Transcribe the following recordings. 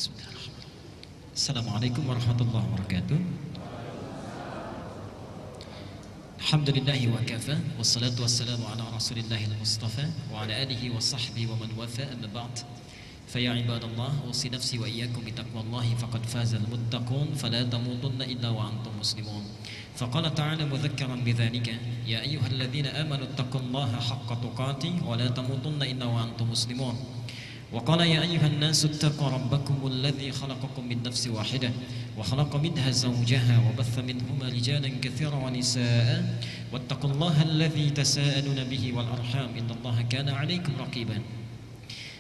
Bismillahirrahmanirrahim. Assalamualaikum warahmatullahi wabarakatuh. Alhamdulillahi wa kafa, wassalatu wassalamu ala rasulillahil mustafa wa ala alihi wa sahbihi wa man wafa, amma ba'd. Faya ibadallah, usi nafsi wa iyyakum bitaqwallahi faqad fazal muttaqun fala tamutunna illa wa antum muslimun. Faqala ta'ala mudhakkaran bidzalika, ya ayyuhalladzina amanu taqullaha haqqa tuqatih wa la tamutunna illa wa antum muslimun. وقال يا أيها الناس اتقوا ربكم الذي خلقكم من نفس واحدة وخلق منها زوجها وبث منهما رجالا كثيرا ونساء واتقوا الله الذي تساءلون به والأرحام إن الله كان عليكم رقيبا.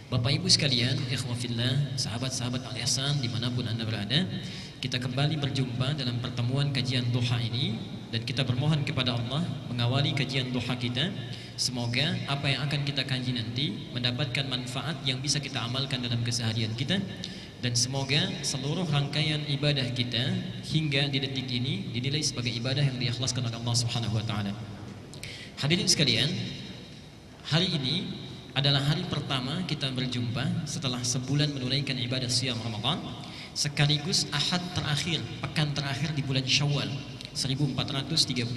Bapak Ibu sekalian, ikhwah fillah, sahabat-sahabat Al-Ihsan dimanapun Anda berada, kita kembali berjumpa dalam pertemuan kajian duha ini, dan kita bermohon kepada Allah mengawali kajian duha kita. Semoga apa yang akan kita kaji nanti mendapatkan manfaat yang bisa kita amalkan dalam keseharian kita, dan semoga seluruh rangkaian ibadah kita hingga di detik ini dinilai sebagai ibadah yang diikhlaskan oleh Allah Subhanahu wa taala. Hadirin sekalian, hari ini adalah hari pertama kita berjumpa setelah sebulan menunaikan ibadah siyam Ramadan, sekaligus ahad terakhir, pekan terakhir di bulan Syawal 1435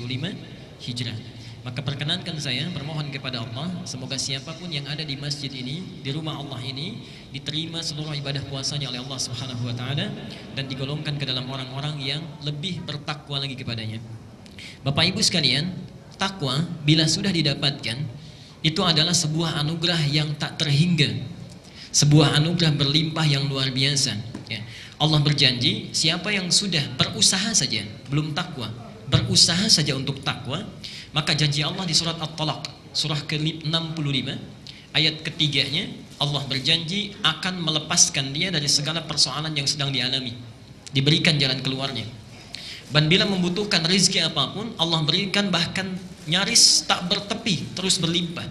Hijrah. Maka perkenankan saya bermohon kepada Allah, semoga siapapun yang ada di masjid ini, di rumah Allah ini, diterima seluruh ibadah puasanya oleh Allah Subhanahu wa taala dan digolongkan ke dalam orang-orang yang lebih bertakwa lagi kepadanya. Bapak Ibu sekalian, takwa bila sudah didapatkan itu adalah sebuah anugerah yang tak terhingga, sebuah anugerah berlimpah yang luar biasa. Ya. Allah berjanji, siapa yang sudah berusaha saja, belum takwa, berusaha saja untuk takwa, maka janji Allah di surat At-Talaq, surah ke-65, ayat ketiganya, Allah berjanji akan melepaskan dia dari segala persoalan yang sedang dialami, diberikan jalan keluarnya. Dan bila membutuhkan rezeki apapun, Allah berikan, bahkan nyaris tak bertepi, terus berlimpah.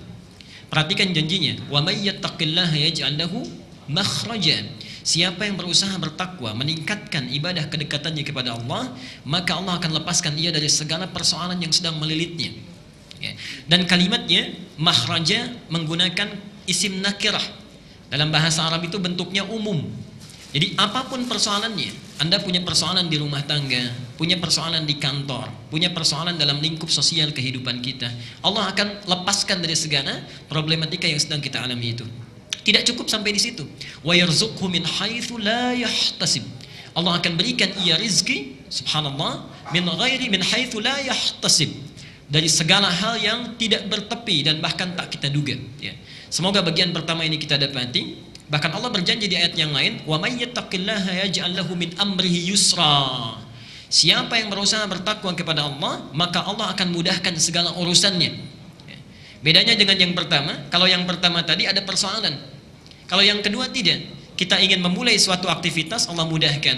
Perhatikan janjinya, wa may yattaqillaha yaj'al lahu makhraja. Siapa yang berusaha bertakwa, meningkatkan ibadah kedekatannya kepada Allah, maka Allah akan lepaskan dia dari segala persoalan yang sedang melilitnya. Ya. Dan kalimatnya makhraja menggunakan isim nakirah. Dalam bahasa Arab itu bentuknya umum. Jadi apapun persoalannya, Anda punya persoalan di rumah tangga, punya persoalan di kantor, punya persoalan dalam lingkup sosial kehidupan kita, Allah akan lepaskan dari segala problematika yang sedang kita alami itu. Tidak cukup sampai di situ. Wa yarzuqhu min haitsu la yahtasib. Allah akan berikan ia rizki, subhanallah, min haitsu la yahtasib, dari segala hal yang tidak bertepi dan bahkan tak kita duga. Ya. Semoga bagian pertama ini kita dapati. Bahkan Allah berjanji di ayat yang lain, wa may yattaqillaha yaj'al lahu min amrihi yusra. Siapa yang berusaha bertakwa kepada Allah, maka Allah akan mudahkan segala urusannya. Ya. Bedanya dengan yang pertama, kalau yang pertama tadi ada persoalan, kalau yang kedua tidak. Kita ingin memulai suatu aktivitas, Allah mudahkan.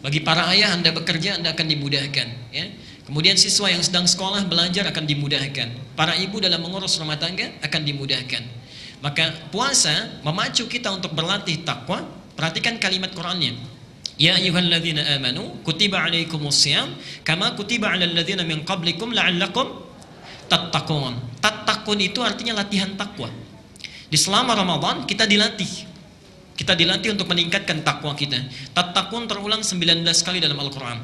Bagi para ayah, Anda bekerja, Anda akan dimudahkan. Ya. Kemudian siswa yang sedang sekolah belajar akan dimudahkan. Para ibu dalam mengurus rumah tangga akan dimudahkan. Maka puasa memacu kita untuk berlatih takwa. Perhatikan kalimat Qur'annya. Ya ayyuhalladzina amanu kutiba alaikumusiyam kama kutiba alal ladzina min qablikum la'allakum tattaqun. Tattaqun itu artinya latihan takwa. Di selama Ramadan kita dilatih. Kita dilatih untuk meningkatkan takwa kita. Tattaqun terulang 19 kali dalam Al-Qur'an.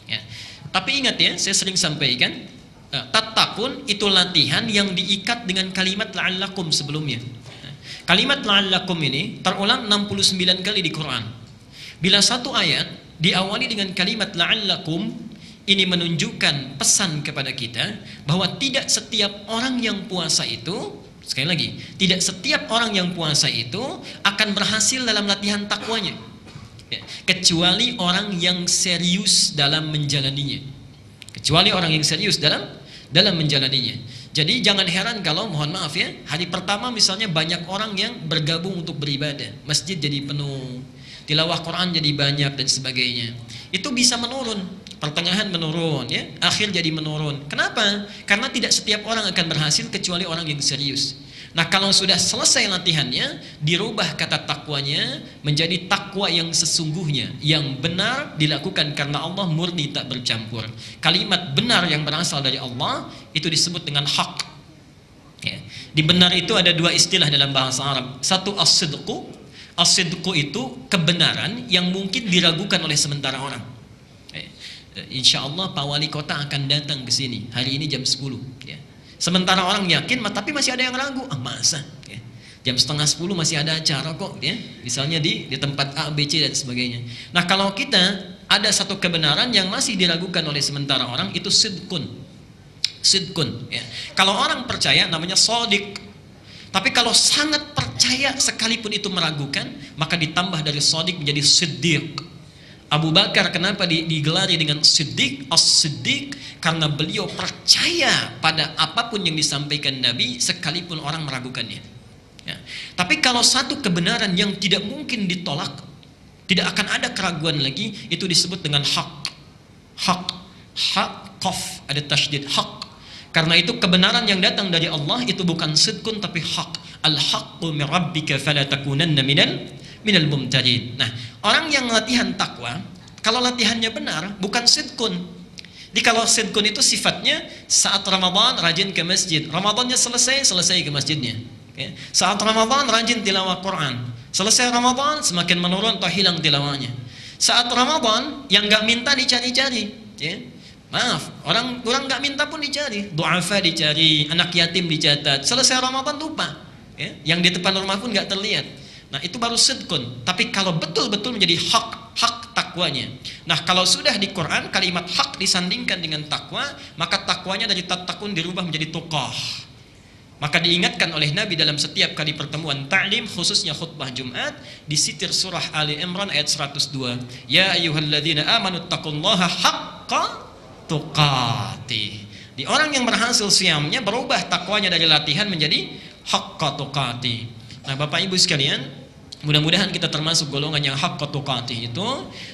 Ya. Tapi ingat ya, saya sering sampaikan, tattaqun itu latihan yang diikat dengan kalimat la'allakum sebelumnya. Kalimat la'allakum ini terulang 69 kali di Quran. Bila satu ayat diawali dengan kalimat la'allakum, ini menunjukkan pesan kepada kita bahwa tidak setiap orang yang puasa itu, sekali lagi, tidak setiap orang yang puasa itu akan berhasil dalam latihan takwanya, kecuali orang yang serius dalam menjalaninya. Kecuali orang yang serius dalam menjalaninya. Jadi jangan heran kalau, mohon maaf ya, hari pertama misalnya banyak orang yang bergabung untuk beribadah, masjid jadi penuh, tilawah Quran jadi banyak dan sebagainya. Itu bisa menurun, pertengahan menurun ya, akhir jadi menurun. Kenapa? Karena tidak setiap orang akan berhasil kecuali orang yang serius. Nah, kalau sudah selesai latihannya, dirubah kata takwanya menjadi takwa yang sesungguhnya, yang benar dilakukan karena Allah, murni tak bercampur. Kalimat benar yang berasal dari Allah itu disebut dengan hak. Ya. Di benar itu ada dua istilah dalam bahasa Arab. Satu as-sidqu, As-sidqu itu kebenaran yang mungkin diragukan oleh sementara orang. Insya Allah Pak Wali Kota akan datang ke sini hari ini jam 10 ya. Sementara orang yakin tapi masih ada yang ragu. Masa ya. Jam setengah 10 masih ada acara kok ya. Misalnya di tempat A, B, C dan sebagainya. Nah kalau kita ada satu kebenaran yang masih diragukan oleh sementara orang, itu sidqun ya. Kalau orang percaya namanya shadiq. Tapi kalau sangat percaya sekalipun itu meragukan, maka ditambah dari shadiq menjadi siddiq. Abu Bakar kenapa digelari dengan Siddiq, As-Siddiq? Karena beliau percaya pada apapun yang disampaikan Nabi sekalipun orang meragukannya ya. Tapi kalau satu kebenaran yang tidak mungkin ditolak, tidak akan ada keraguan lagi, itu disebut dengan hak, qaf, ada tasydid, hak. Karena itu kebenaran yang datang dari Allah itu bukan sidqun tapi hak. Al-haqqu min rabbika fala takunanna minal mumtarin. Nah, orang yang latihan takwa, kalau latihannya benar, bukan sidqun. Jadi kalau sidqun itu sifatnya saat Ramadan rajin ke masjid, Ramadannya selesai ke masjidnya. Okay. Saat Ramadan rajin tilawah Quran, selesai Ramadan semakin menurun atau hilang tilawahnya. Saat Ramadan yang nggak minta dicari-cari, ya. Maaf, orang nggak minta pun dicari, du'afa dicari, anak yatim dicatat. Selesai Ramadan lupa, ya. Yang di depan rumah pun nggak terlihat. Nah itu baru sidqun. Tapi kalau betul-betul menjadi hak takwanya. Nah kalau sudah di Quran kalimat hak disandingkan dengan takwa, maka takwanya dari tattaqun dirubah menjadi tuqah. Maka diingatkan oleh Nabi dalam setiap kali pertemuan ta'lim, khususnya khutbah Jumat, disitir surah Ali Imran ayat 102. Ya ayyuhalladzina amanu taqullaha haqqa tuqatih. Di orang yang berhasil siamnya berubah takwanya dari latihan menjadi haqqa tuqatih. Nah Bapak Ibu sekalian, mudah-mudahan kita termasuk golongan yang haqqa tuqatih itu.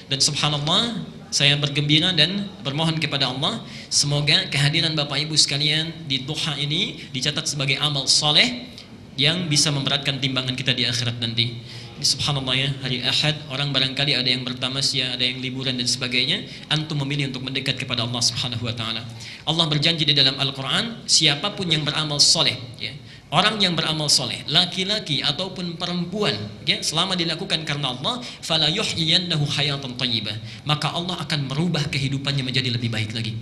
Dan subhanallah, saya bergembira dan bermohon kepada Allah, semoga kehadiran Bapak Ibu sekalian di duha ini dicatat sebagai amal soleh yang bisa memberatkan timbangan kita di akhirat nanti. Ini subhanallah ya, hari Ahad orang barangkali ada yang bertamasya, ada yang liburan dan sebagainya. Antum memilih untuk mendekat kepada Allah Subhanahu wa taala. Allah berjanji di dalam Al-Qur'an, siapapun yang beramal soleh ya, orang yang beramal soleh, laki-laki ataupun perempuan, ya, selama dilakukan karena Allah, fala yuhyiyannahu hayatan thayyibah, maka Allah akan merubah kehidupannya menjadi lebih baik lagi.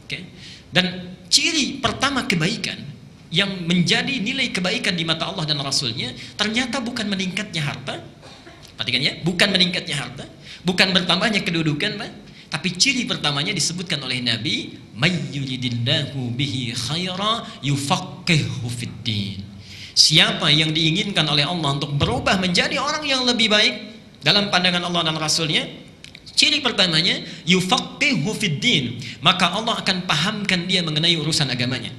Okay? Dan ciri pertama kebaikan yang menjadi nilai kebaikan di mata Allah dan Rasulnya, ternyata bukan meningkatnya harta, perhatikan ya, bukan meningkatnya harta, bukan bertambahnya kedudukan, Pak. Tapi ciri pertamanya disebutkan oleh Nabi, may yuridillahu bihi khaira yufaqihu fiddin. Siapa yang diinginkan oleh Allah untuk berubah menjadi orang yang lebih baik dalam pandangan Allah dan Rasulnya, ciri pertamanya yufaqihu fiddin, maka Allah akan pahamkan dia mengenai urusan agamanya.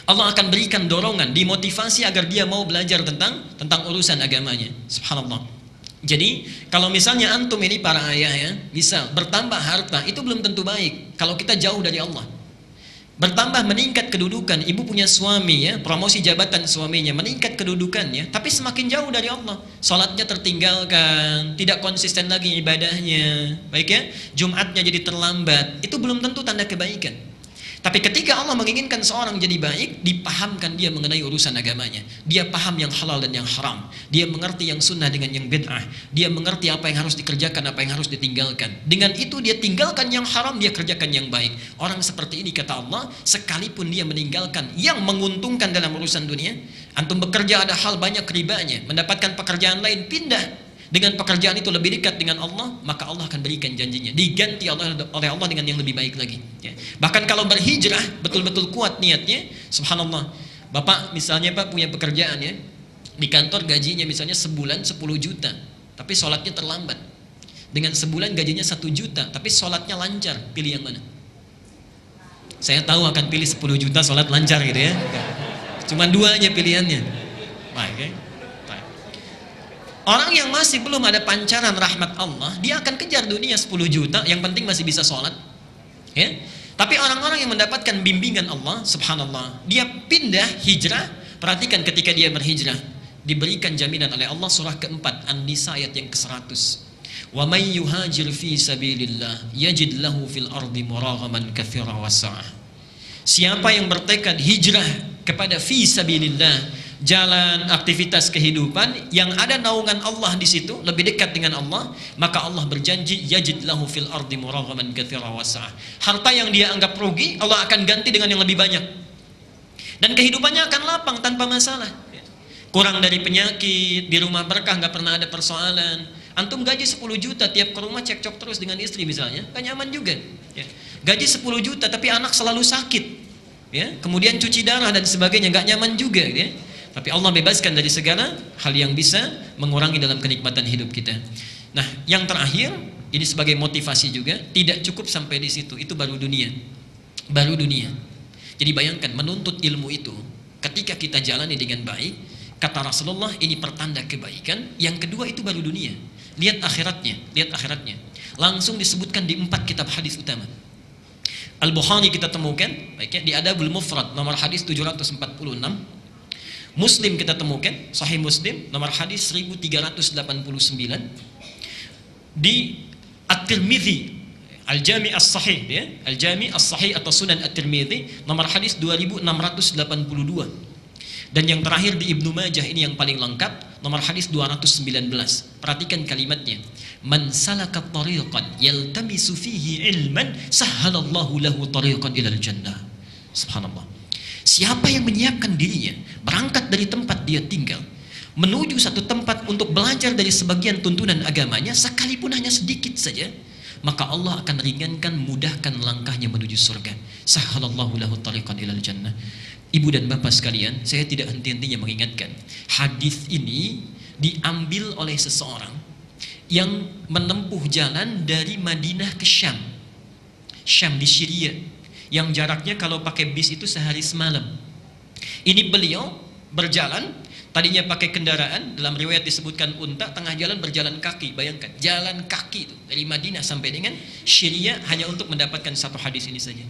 Allah akan berikan dorongan, dimotivasi agar dia mau belajar tentang urusan agamanya. Subhanallah. Jadi kalau misalnya antum ini para ayah ya, misal bertambah harta itu belum tentu baik kalau kita jauh dari Allah. Bertambah meningkat kedudukan, ibu punya suami ya, promosi jabatan suaminya, meningkat kedudukannya, tapi semakin jauh dari Allah. Salatnya tertinggalkan, tidak konsisten lagi ibadahnya, baik ya, Jumatnya jadi terlambat, itu belum tentu tanda kebaikan. Tapi ketika Allah menginginkan seorang jadi baik, dipahamkan dia mengenai urusan agamanya. Dia paham yang halal dan yang haram. Dia mengerti yang sunnah dengan yang bid'ah. Dia mengerti apa yang harus dikerjakan, apa yang harus ditinggalkan. Dengan itu dia tinggalkan yang haram, dia kerjakan yang baik. Orang seperti ini kata Allah, sekalipun dia meninggalkan yang menguntungkan dalam urusan dunia, antum bekerja ada hal banyak ribanya, mendapatkan pekerjaan lain, pindah. Dengan pekerjaan itu lebih dekat dengan Allah, maka Allah akan berikan janjinya, diganti oleh Allah dengan yang lebih baik lagi ya. Bahkan kalau berhijrah betul-betul kuat niatnya, subhanallah. Bapak misalnya Pak punya pekerjaan ya, di kantor gajinya misalnya sebulan 10 juta, tapi sholatnya terlambat. Dengan sebulan gajinya 1 juta, tapi sholatnya lancar, pilih yang mana? Saya tahu akan pilih 10 juta sholat lancar gitu ya. Cuma 2 aja pilihannya. Baik ya. Orang yang masih belum ada pancaran rahmat Allah, dia akan kejar dunia 10 juta, yang penting masih bisa sholat ya. Tapi orang-orang yang mendapatkan bimbingan Allah, subhanallah, dia pindah hijrah. Perhatikan ketika dia berhijrah, diberikan jaminan oleh Allah, surah keempat An-Nisa ayat yang ke-100. Wa may yuhajir fi sabilillah yajid lahu fil ardi muraghaman katsira wa sa'ah. Siapa yang bertekad hijrah kepada fi sabilillah, jalan aktivitas kehidupan yang ada naungan Allah di situ, lebih dekat dengan Allah, maka Allah berjanji yajid lahu fil ardi muraghaman katsira wasa'ah. Harta yang dia anggap rugi, Allah akan ganti dengan yang lebih banyak. Dan kehidupannya akan lapang tanpa masalah. Kurang dari penyakit, di rumah berkah nggak pernah ada persoalan. Antum gaji 10 juta, tiap ke rumah cekcok terus dengan istri misalnya, kan nyaman juga. Ya. Gaji 10 juta tapi anak selalu sakit. Ya. Kemudian cuci darah dan sebagainya, nggak nyaman juga. Ya. Tapi Allah bebaskan dari segala hal yang bisa mengurangi dalam kenikmatan hidup kita. Nah, yang terakhir, ini sebagai motivasi juga, tidak cukup sampai di situ. Itu baru dunia. Baru dunia. Jadi bayangkan, menuntut ilmu itu, ketika kita jalani dengan baik, kata Rasulullah, ini pertanda kebaikan. Yang kedua itu baru dunia. Lihat akhiratnya, lihat akhiratnya. Langsung disebutkan di 4 kitab hadis utama. Al-Bukhari kita temukan, baiknya di Adabul Mufrad, nomor hadis 746. Muslim kita temukan, Sahih Muslim nomor hadis 1389. Di At-Tirmidzi, Al-Jami' As-Sahih ya, Al-Jami' As-Sahih atau Sunan At-Tirmidzi nomor hadis 2682. Dan yang terakhir di Ibnu Majah, ini yang paling lengkap, nomor hadis 219. Perhatikan kalimatnya. Man salaka tariqan yaltamisu fihi ilman sahhalallahu lahu tariqan ilal jannah. Subhanallah. Siapa yang menyiapkan dirinya berangkat dari tempat dia tinggal menuju satu tempat untuk belajar dari sebagian tuntunan agamanya, sekalipun hanya sedikit saja, maka Allah akan ringankan, mudahkan langkahnya menuju surga. Sahhalallahu lahu tariqan ilal jannah. Ibu dan bapak sekalian, saya tidak henti-hentinya mengingatkan, hadis ini diambil oleh seseorang yang menempuh jalan dari Madinah ke Syam. Syam di Syria, yang jaraknya kalau pakai bis itu sehari semalam. Ini beliau berjalan, tadinya pakai kendaraan, dalam riwayat disebutkan unta, tengah jalan berjalan kaki. Bayangkan, jalan kaki itu dari Madinah sampai dengan Syria hanya untuk mendapatkan satu hadis ini saja.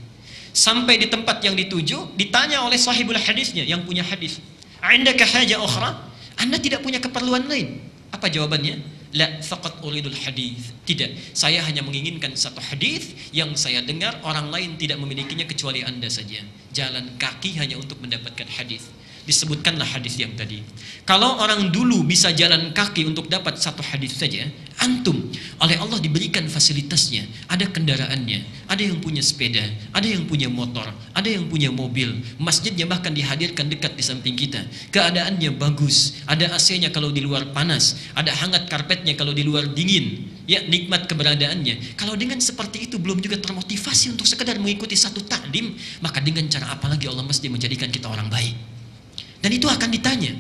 Sampai di tempat yang dituju, ditanya oleh sahibul hadisnya, yang punya hadis, "Indaka haja ukhra?" Anda tidak punya keperluan lain? Apa jawabannya? La faqat uridul hadis. Tidak, saya hanya menginginkan satu hadis yang saya dengar orang lain tidak memilikinya kecuali Anda saja. Jalan kaki hanya untuk mendapatkan hadis. Disebutkanlah hadis yang tadi. Kalau orang dulu bisa jalan kaki untuk dapat satu hadis saja, antum oleh Allah diberikan fasilitasnya, ada kendaraannya, ada yang punya sepeda, ada yang punya motor, ada yang punya mobil, masjidnya bahkan dihadirkan dekat di samping kita, keadaannya bagus, ada AC-nya kalau di luar panas, ada hangat karpetnya kalau di luar dingin, ya nikmat keberadaannya. Kalau dengan seperti itu belum juga termotivasi untuk sekedar mengikuti satu taklim, maka dengan cara apa lagi Allah mesti menjadikan kita orang baik? Dan itu akan ditanya.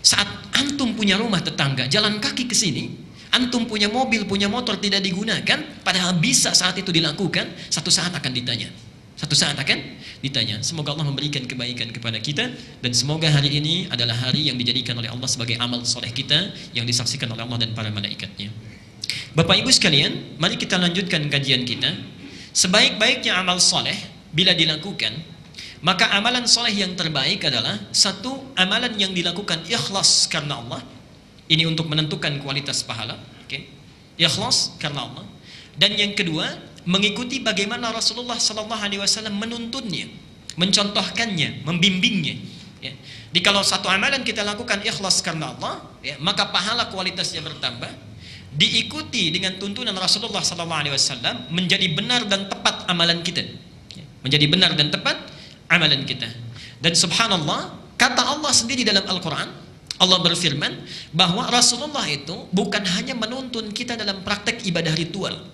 Saat antum punya rumah tetangga, jalan kaki ke sini, antum punya mobil, punya motor tidak digunakan, padahal bisa saat itu dilakukan, satu saat akan ditanya. Satu saat akan ditanya. Semoga Allah memberikan kebaikan kepada kita, dan semoga hari ini adalah hari yang dijadikan oleh Allah sebagai amal soleh kita, yang disaksikan oleh Allah dan para malaikatnya. Bapak Ibu sekalian, mari kita lanjutkan kajian kita. Sebaik-baiknya amal soleh bila dilakukan, maka amalan soleh yang terbaik adalah satu, amalan yang dilakukan ikhlas karena Allah. Ini untuk menentukan kualitas pahala. Ikhlas karena Allah. Dan yang kedua, mengikuti bagaimana Rasulullah SAW menuntunnya, mencontohkannya, membimbingnya. Ya. Jadi kalau satu amalan kita lakukan ikhlas karena Allah, ya, maka pahala kualitasnya bertambah. Diikuti dengan tuntunan Rasulullah SAW, menjadi benar dan tepat amalan kita. Ya. Menjadi benar dan tepat amalan kita. Dan subhanallah, kata Allah sendiri dalam Al-Quran, Allah berfirman bahwa Rasulullah itu bukan hanya menuntun kita dalam praktek ibadah ritual,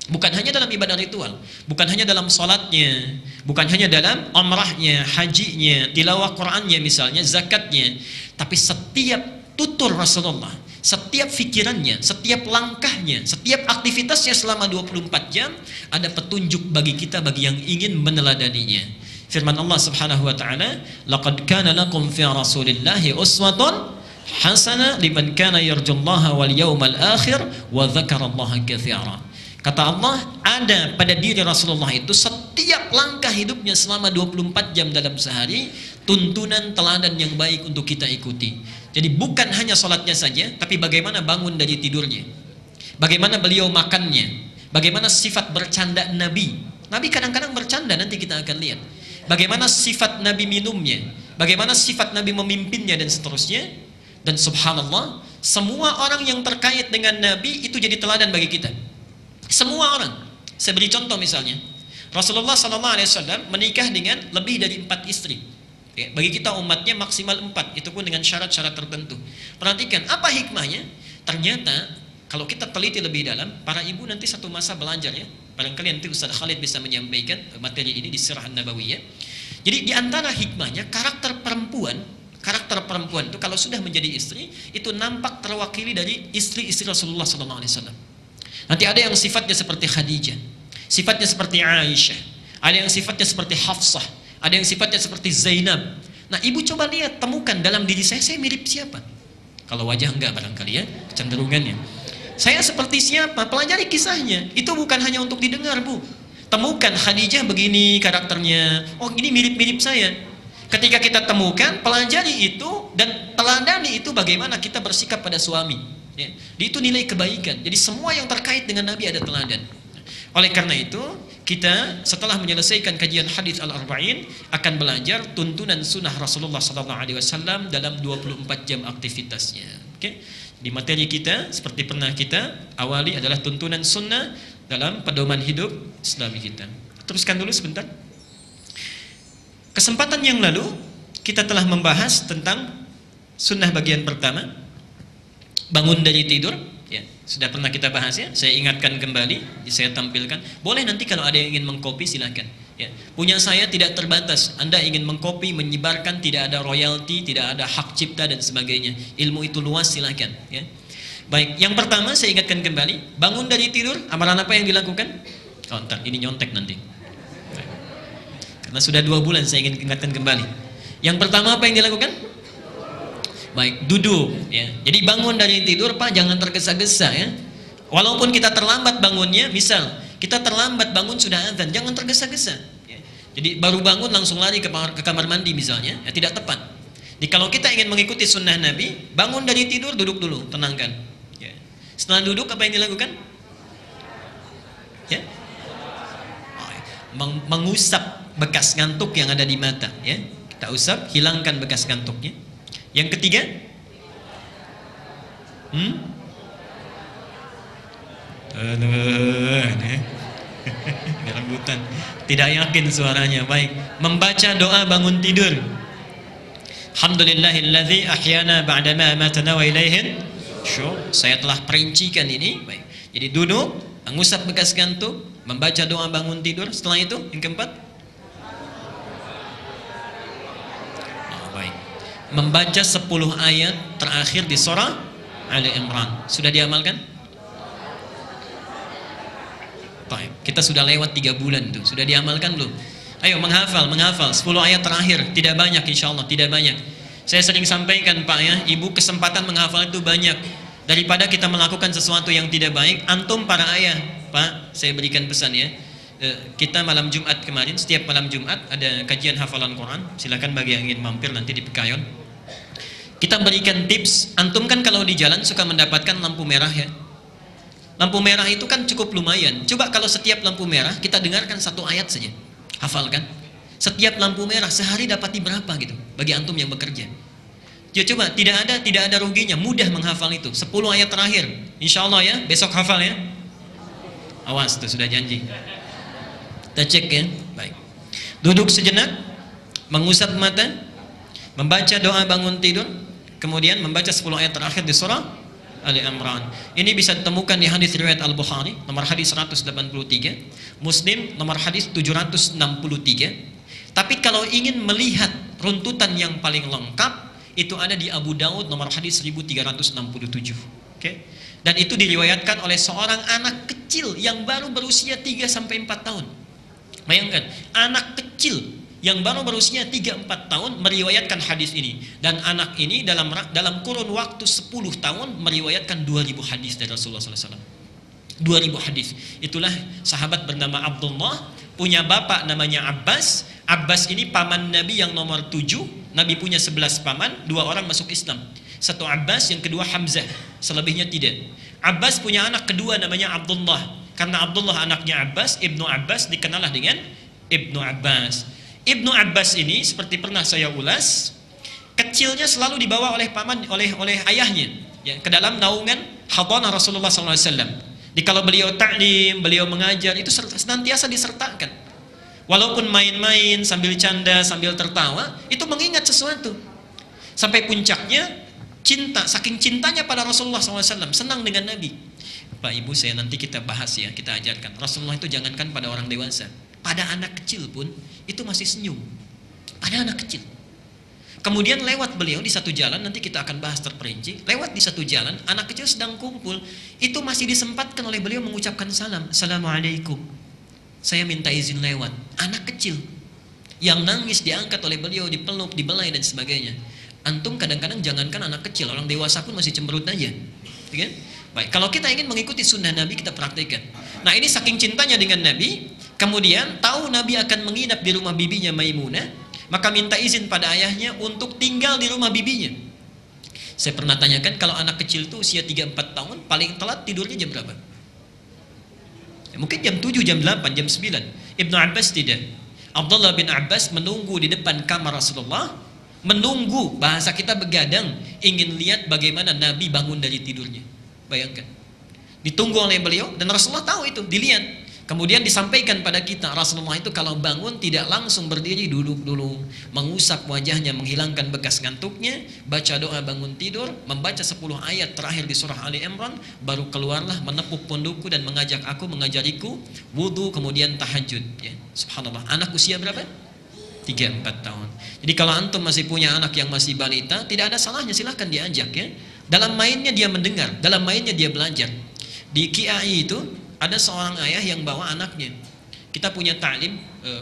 bukan hanya dalam ibadah ritual, bukan hanya dalam salatnya, bukan hanya dalam umrahnya, hajinya, tilawah Qurannya misalnya, zakatnya, tapi setiap tutur Rasulullah, setiap fikirannya, setiap langkahnya, setiap aktivitasnya selama 24 jam ada petunjuk bagi kita, bagi yang ingin meneladaninya. Firman Allah Subhanahu wa taala, "Laqad kana lakum fi Rasulillahi uswatun hasanah liman kana yarjullaha wal yawmal akhir wa dzakarallaha katsira." Kata Allah, ada pada diri Rasulullah itu setiap langkah hidupnya selama 24 jam dalam sehari tuntunan teladan yang baik untuk kita ikuti. Jadi bukan hanya salatnya saja, tapi bagaimana bangun dari tidurnya, bagaimana beliau makannya, bagaimana sifat bercanda Nabi. Nabi kadang-kadang bercanda, nanti kita akan lihat. Bagaimana sifat Nabi minumnya, bagaimana sifat Nabi memimpinnya dan seterusnya. Dan subhanallah, semua orang yang terkait dengan Nabi itu jadi teladan bagi kita. Semua orang. Saya beri contoh misalnya, Rasulullah SAW menikah dengan lebih dari 4 istri. Ya, bagi kita umatnya maksimal 4, itu pun dengan syarat-syarat tertentu. Perhatikan, apa hikmahnya? Ternyata kalau kita teliti lebih dalam, para ibu nanti satu masa belajar ya. Barangkali nanti Ustaz Khalid bisa menyampaikan materi ini di Sirah An-Nabawiyah. Jadi di antara hikmahnya, karakter perempuan itu kalau sudah menjadi istri, itu nampak terwakili dari istri-istri Rasulullah SAW. Nanti ada yang sifatnya seperti Khadijah, sifatnya seperti Aisyah, ada yang sifatnya seperti Hafsah, ada yang sifatnya seperti Zainab. Nah, ibu coba lihat, temukan dalam diri saya mirip siapa? Kalau wajah enggak barangkali ya, kecenderungannya. Saya seperti siapa? Pelajari kisahnya. Itu bukan hanya untuk didengar, Bu. Temukan Khadijah begini karakternya. Oh, ini mirip-mirip saya. Ketika kita temukan, pelajari itu dan teladani itu bagaimana kita bersikap pada suami. Ya. Itu nilai kebaikan. Jadi semua yang terkait dengan Nabi ada teladan. Oleh karena itu, kita setelah menyelesaikan kajian hadis Al-Arba'in akan belajar tuntunan sunnah Rasulullah SAW dalam 24 jam aktivitasnya. Oke? Di materi kita, seperti pernah kita awali adalah tuntunan sunnah dalam pedoman hidup Islami kita. Teruskan dulu sebentar. Kesempatan yang lalu kita telah membahas tentang sunnah bagian pertama, bangun dari tidur. Ya, sudah pernah kita bahas ya. Saya ingatkan kembali, saya tampilkan. Boleh nanti kalau ada yang ingin mengcopy silakan. Ya, punya saya tidak terbatas. Anda ingin mengcopy, menyebarkan, tidak ada royalti, tidak ada hak cipta dan sebagainya. Ilmu itu luas, silakan. Ya. Baik, yang pertama saya ingatkan kembali, bangun dari tidur, amalan apa yang dilakukan? Oh, ntar, ini nyontek nanti. Baik. Karena sudah 2 bulan saya ingin ingatkan kembali. Yang pertama apa yang dilakukan? Baik, duduk. Ya. Jadi bangun dari tidur, Pak, jangan tergesa-gesa ya. Walaupun kita terlambat bangunnya, misal kita terlambat bangun sudah azan, jangan tergesa-gesa. Ya. Jadi baru bangun langsung lari ke kamar mandi misalnya, ya tidak tepat. Jadi kalau kita ingin mengikuti sunnah Nabi, bangun dari tidur, duduk dulu, tenangkan. Ya. Setelah duduk apa yang dilakukan? Ya. Mengusap bekas ngantuk yang ada di mata. Ya. Kita usap, hilangkan bekas ngantuknya. Yang ketiga, rebutan. Tidak yakin suaranya. Baik, membaca doa bangun tidur. Alhamdulillahilladzi ahyana ba'dama amatana wa ilaihin syur. Saya telah perincikan ini. Baik. Jadi duduk, mengusap bekas ngantuk, membaca doa bangun tidur. Setelah itu yang keempat, membaca 10 ayat terakhir di surah Ali Imran. Sudah diamalkan? Baik, kita sudah lewat 3 bulan tuh. Sudah diamalkan belum? Ayo menghafal 10 ayat terakhir. Tidak banyak insyaallah, tidak banyak. Saya sering sampaikan Pak ya, Ibu kesempatan menghafal itu banyak. Daripada kita melakukan sesuatu yang tidak baik, antum para ayah, Pak, saya berikan pesan ya. Kita malam Jumat kemarin, setiap malam Jumat ada kajian hafalan Quran. Silakan bagi yang ingin mampir nanti di Pekayon. Kita berikan tips. Antum kan kalau di jalan suka mendapatkan lampu merah ya. Lampu merah itu kan cukup lumayan. Coba kalau setiap lampu merah kita dengarkan 1 ayat saja. Hafalkan. Setiap lampu merah sehari dapati berapa gitu bagi antum yang bekerja. Ya coba, tidak ada ruginya, mudah menghafal itu. 10 ayat terakhir. Insyaallah ya, besok hafal ya. Awas tuh sudah janji. Kita cek ya. Baik. Duduk sejenak, mengusap mata, membaca doa bangun tidur, kemudian membaca 10 ayat terakhir di surah Ali Imran. Ini bisa ditemukan di hadis riwayat Al-Bukhari nomor hadis 183, Muslim nomor hadis 763. Tapi kalau ingin melihat runtutan yang paling lengkap, itu ada di Abu Daud nomor hadis 1367. Oke. Dan itu diriwayatkan oleh seorang anak kecil yang baru berusia 3 sampai 4 tahun. Bayangkan, anak kecil yang baru berusia 3-4 tahun meriwayatkan hadis ini, dan anak ini dalam kurun waktu 10 tahun meriwayatkan 2000 hadis dari Rasulullah SAW. 2000 hadis. Itulah sahabat bernama Abdullah, punya bapak namanya Abbas. Abbas ini paman Nabi yang nomor 7. Nabi punya 11 paman, 2 orang masuk Islam. Satu Abbas, yang kedua Hamzah, selebihnya tidak. Abbas punya anak kedua namanya Abdullah. Karena Abdullah anaknya Abbas, Ibnu Abbas dikenallah dengan Ibnu Abbas. Ibnu Abbas ini seperti pernah saya ulas, kecilnya selalu dibawa oleh paman, oleh ayahnya, ya, ke dalam naungan hadanah Rasulullah SAW. Di kalau beliau ta'lim, beliau mengajar, itu senantiasa disertakan. Walaupun main-main sambil canda, sambil tertawa, itu mengingat sesuatu. Sampai puncaknya cinta, saking cintanya pada Rasulullah SAW, senang dengan Nabi. Pak Ibu, saya nanti kita bahas ya, kita ajarkan. Rasulullah itu jangankan pada orang dewasa, pada anak kecil pun itu masih senyum. Pada anak kecil. Kemudian lewat beliau di satu jalan, nanti kita akan bahas terperinci. Lewat di satu jalan, anak kecil sedang kumpul, itu masih disempatkan oleh beliau mengucapkan salam. Assalamualaikum. Saya minta izin lewat. Anak kecil yang nangis diangkat oleh beliau, dipeluk, dibelai dan sebagainya. Antum kadang-kadang jangankan anak kecil, orang dewasa pun masih cemberut aja. Kan? Baik, kalau kita ingin mengikuti sunnah Nabi, kita praktekkan. Nah, ini saking cintanya dengan Nabi, kemudian tahu Nabi akan menginap di rumah bibinya Maimunah, maka minta izin pada ayahnya untuk tinggal di rumah bibinya. Saya pernah tanyakan, kalau anak kecil itu usia 3-4 tahun, paling telat tidurnya jam berapa? Ya, mungkin jam 7, jam 8, jam 9. Ibnu Abbas tidak. Abdullah bin Abbas menunggu di depan kamar Rasulullah, menunggu, bahasa kita begadang, ingin lihat bagaimana Nabi bangun dari tidurnya. Bayangkan. Ditunggu oleh beliau, dan Rasulullah tahu itu, dilihat. Kemudian disampaikan pada kita, Rasulullah itu kalau bangun tidak langsung berdiri, duduk dulu, mengusap wajahnya, menghilangkan bekas ngantuknya, baca doa bangun tidur, membaca 10 ayat terakhir di surah Ali Imran, baru keluarlah menepuk pundukku dan mengajak aku, mengajariku wudu, kemudian tahajud. Ya, subhanallah. Anak usia berapa? 3-4 tahun. Jadi kalau antum masih punya anak yang masih balita, tidak ada salahnya, silahkan diajak ya. Dalam mainnya dia mendengar, dalam mainnya dia belajar. Di KIAI itu ada seorang ayah yang bawa anaknya. Kita punya ta'lim,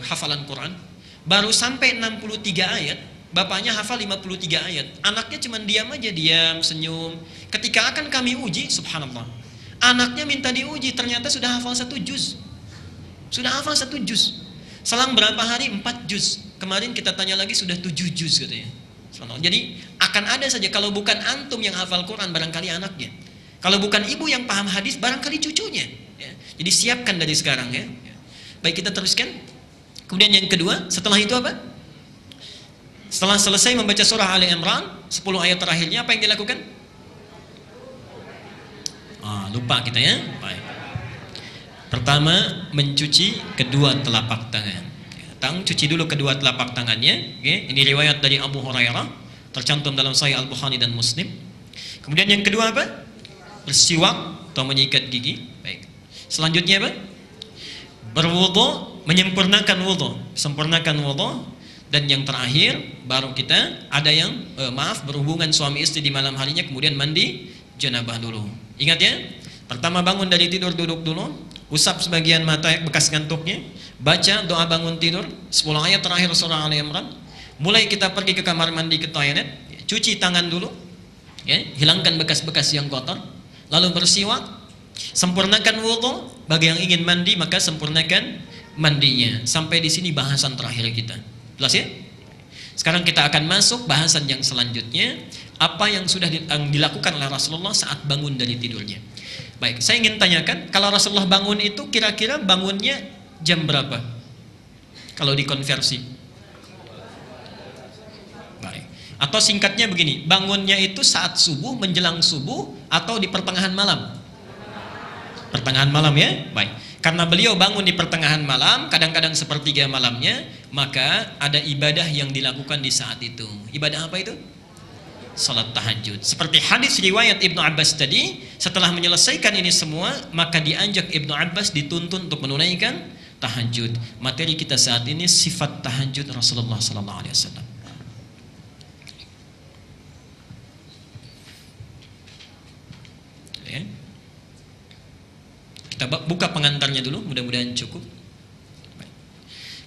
hafalan Quran. Baru sampai 63 ayat, bapaknya hafal 53 ayat. Anaknya cuma diam aja, diam, senyum. Ketika akan kami uji, subhanallah, anaknya minta diuji, ternyata sudah hafal 1 juz. Sudah hafal 1 juz. Selang berapa hari? 4 juz. Kemarin kita tanya lagi, sudah 7 juz katanya. Jadi akan ada saja, kalau bukan antum yang hafal Quran, barangkali anaknya. Kalau bukan ibu yang paham hadis, barangkali cucunya. Ya. Jadi siapkan dari sekarang ya. Baik, kita teruskan. Kemudian yang kedua, setelah itu apa? Setelah selesai membaca surah Ali Imran, 10 ayat terakhirnya, apa yang dilakukan? Lupa kita ya. Baik. Pertama, mencuci kedua telapak tangan. Cuci dulu kedua telapak tangannya. Okay. Ini riwayat dari Abu Hurairah, tercantum dalam Sahih Al-Bukhari dan Muslim. Kemudian yang kedua apa? Bersiwak atau menyikat gigi. Baik. Selanjutnya apa? Berwudu, menyempurnakan wudu, sempurnakan wudu. Dan yang terakhir baru kita ada yang berhubungan suami istri di malam harinya, kemudian mandi janabah dulu. Ingat ya, pertama bangun dari tidur, duduk dulu, usap sebagian mata bekas ngantuknya, baca doa bangun tidur 10 ayat terakhir surah Ali Imran. Mulai kita pergi ke kamar mandi, ke toilet, cuci tangan dulu ya, hilangkan bekas-bekas yang kotor, lalu bersiwak, sempurnakan wudu. Bagi yang ingin mandi maka sempurnakan mandinya. Sampai di sini bahasan terakhir kita. Jelas ya? Sekarang kita akan masuk bahasan yang selanjutnya, apa yang sudah dilakukan oleh Rasulullah saat bangun dari tidurnya. Baik, saya ingin tanyakan, kalau Rasulullah bangun itu kira-kira bangunnya jam berapa? Kalau dikonversi. Baik. Atau singkatnya begini, bangunnya itu saat subuh, menjelang subuh, atau di pertengahan malam? Pertengahan malam ya? Baik. Karena beliau bangun di pertengahan malam, kadang-kadang sepertiga malamnya, maka ada ibadah yang dilakukan di saat itu. Ibadah apa itu? Salat tahajud. Seperti hadis riwayat Ibnu Abbas tadi, setelah menyelesaikan ini semua, maka diajak Ibnu Abbas dituntun untuk menunaikan tahajud. Materi kita saat ini sifat tahajud Rasulullah sallallahu alaihi wasallam. Ya. Kita buka pengantarnya dulu, mudah-mudahan cukup.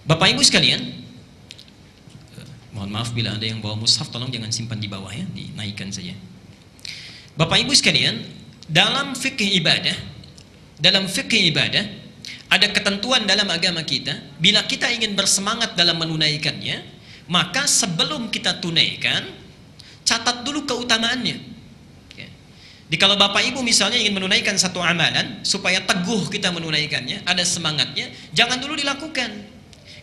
Bapak Ibu sekalian, mohon maaf bila ada yang bawa mushaf, tolong jangan simpan di bawah ya, dinaikkan saja. Bapak Ibu sekalian, dalam fikih ibadah ada ketentuan dalam agama kita, bila kita ingin bersemangat dalam menunaikannya, maka sebelum kita tunaikan, catat dulu keutamaannya. Jadi kalau Bapak Ibu misalnya ingin menunaikan satu amalan, supaya teguh kita menunaikannya, ada semangatnya, jangan dulu dilakukan.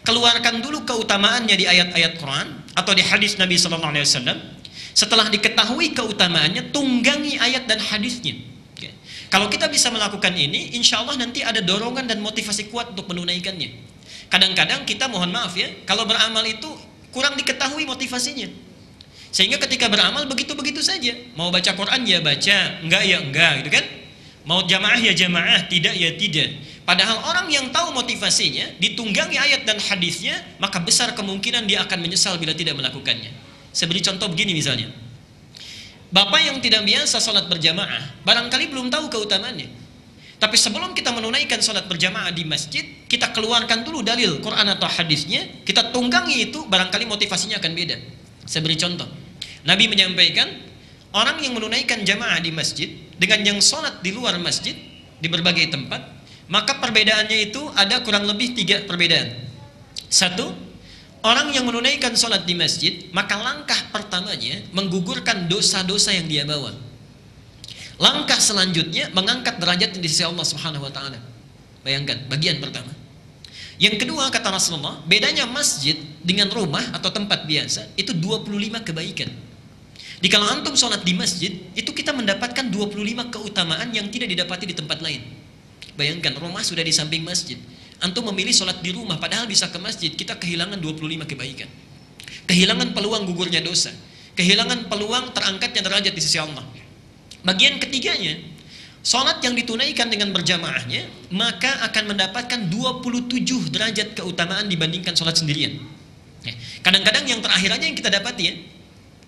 keluarkan dulu keutamaannya di ayat-ayat Quran atau di hadis Nabi sallallahu alaihi wasallam. Setelah diketahui keutamaannya, tunggangi ayat dan hadisnya. Oke. Kalau kita bisa melakukan ini, insya Allah nanti ada dorongan dan motivasi kuat untuk menunaikannya. Kadang-kadang kita, mohon maaf ya, kalau beramal itu kurang diketahui motivasinya. Sehingga ketika beramal begitu-begitu saja. Mau baca Quran ya baca, enggak ya enggak, gitu kan? Mau jamaah ya jamaah, tidak ya tidak. Padahal orang yang tahu motivasinya, ditunggangi ayat dan hadisnya, maka besar kemungkinan dia akan menyesal bila tidak melakukannya. Saya beri contoh begini misalnya. Bapak yang tidak biasa sholat berjamaah, barangkali belum tahu keutamaannya. Tapi sebelum kita menunaikan sholat berjamaah di masjid, kita keluarkan dulu dalil Quran atau hadisnya, kita tunggangi itu, barangkali motivasinya akan beda. Saya beri contoh. Nabi menyampaikan, orang yang menunaikan jamaah di masjid dengan yang sholat di luar masjid, di berbagai tempat, maka perbedaannya itu ada kurang lebih 3 perbedaan. 1, orang yang menunaikan sholat di masjid, maka langkah pertamanya menggugurkan dosa-dosa yang dia bawa. Langkah selanjutnya mengangkat derajat di sisi Allah Subhanahu wa taala. Bayangkan, bagian pertama. Yang kedua, kata Rasulullah, bedanya masjid dengan rumah atau tempat biasa itu 25 kebaikan. Kalau antum sholat di masjid, itu kita mendapatkan 25 keutamaan yang tidak didapati di tempat lain. Bayangkan, rumah sudah di samping masjid. Antum memilih sholat di rumah, padahal bisa ke masjid, kita kehilangan 25 kebaikan. Kehilangan peluang gugurnya dosa. Kehilangan peluang terangkatnya derajat di sisi Allah. Bagian ketiganya, sholat yang ditunaikan dengan berjamaahnya, maka akan mendapatkan 27 derajat keutamaan dibandingkan sholat sendirian. Kadang-kadang yang terakhirnya yang kita dapati ya,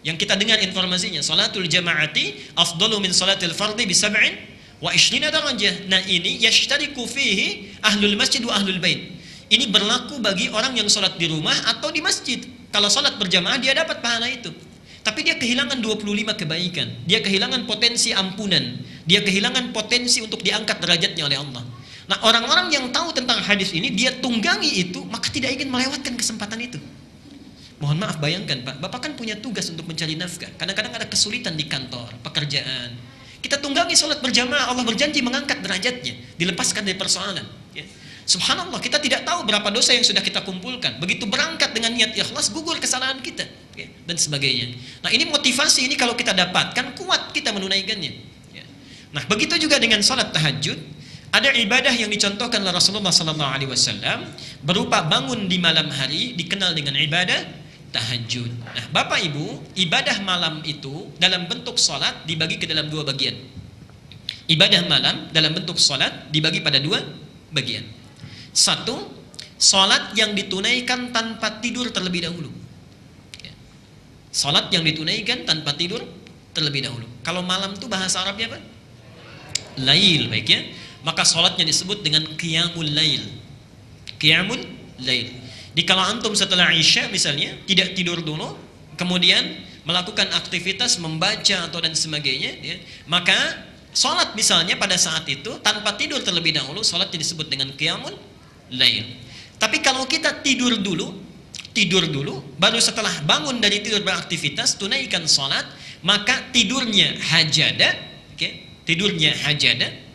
yang kita dengar informasinya, sholatul jamaati afdalu min sholatil fardhi bisab'in wa ishrina darajah. Nah ini yashtariku fihi ahlul masjid wa ahlul bait. Ini berlaku bagi orang yang sholat di rumah atau di masjid. Kalau sholat berjamaah dia dapat pahala itu. Tapi dia kehilangan 25 kebaikan. Dia kehilangan potensi ampunan. Dia kehilangan potensi untuk diangkat derajatnya oleh Allah. Nah orang-orang yang tahu tentang hadis ini, dia tunggangi itu, maka tidak ingin melewatkan kesempatan itu. Mohon maaf, bayangkan Pak, Bapak kan punya tugas untuk mencari nafkah. Kadang-kadang ada kesulitan di kantor, pekerjaan. Kita tunggangi sholat berjamaah, Allah berjanji mengangkat derajatnya, dilepaskan dari persoalan. Ya. Subhanallah, kita tidak tahu berapa dosa yang sudah kita kumpulkan. Begitu berangkat dengan niat ikhlas, gugur kesalahan kita, ya, dan sebagainya. Nah ini motivasi ini kalau kita dapatkan, kuat kita menunaikannya. Ya. Nah begitu juga dengan sholat tahajud. Ada ibadah yang dicontohkan oleh Rasulullah SAW berupa bangun di malam hari, dikenal dengan ibadah tahajud. Nah, Bapak Ibu, ibadah malam itu dalam bentuk salat dibagi ke dalam 2 bagian. Ibadah malam dalam bentuk salat dibagi pada 2 bagian. 1, salat yang ditunaikan tanpa tidur terlebih dahulu. Salat yang ditunaikan tanpa tidur terlebih dahulu. Kalau malam itu bahasa Arabnya apa? Lail, baik ya. Maka salatnya disebut dengan qiyamul lail. Qiyamul lail. Kalau antum setelah Isya misalnya tidak tidur dulu, kemudian melakukan aktivitas membaca atau dan sebagainya, ya, maka sholat misalnya pada saat itu tanpa tidur terlebih dahulu, sholatnya disebut dengan qiyamul lail. Tapi kalau kita tidur dulu, baru setelah bangun dari tidur beraktivitas tunaikan sholat, maka tidurnya hajada, tidurnya hajada.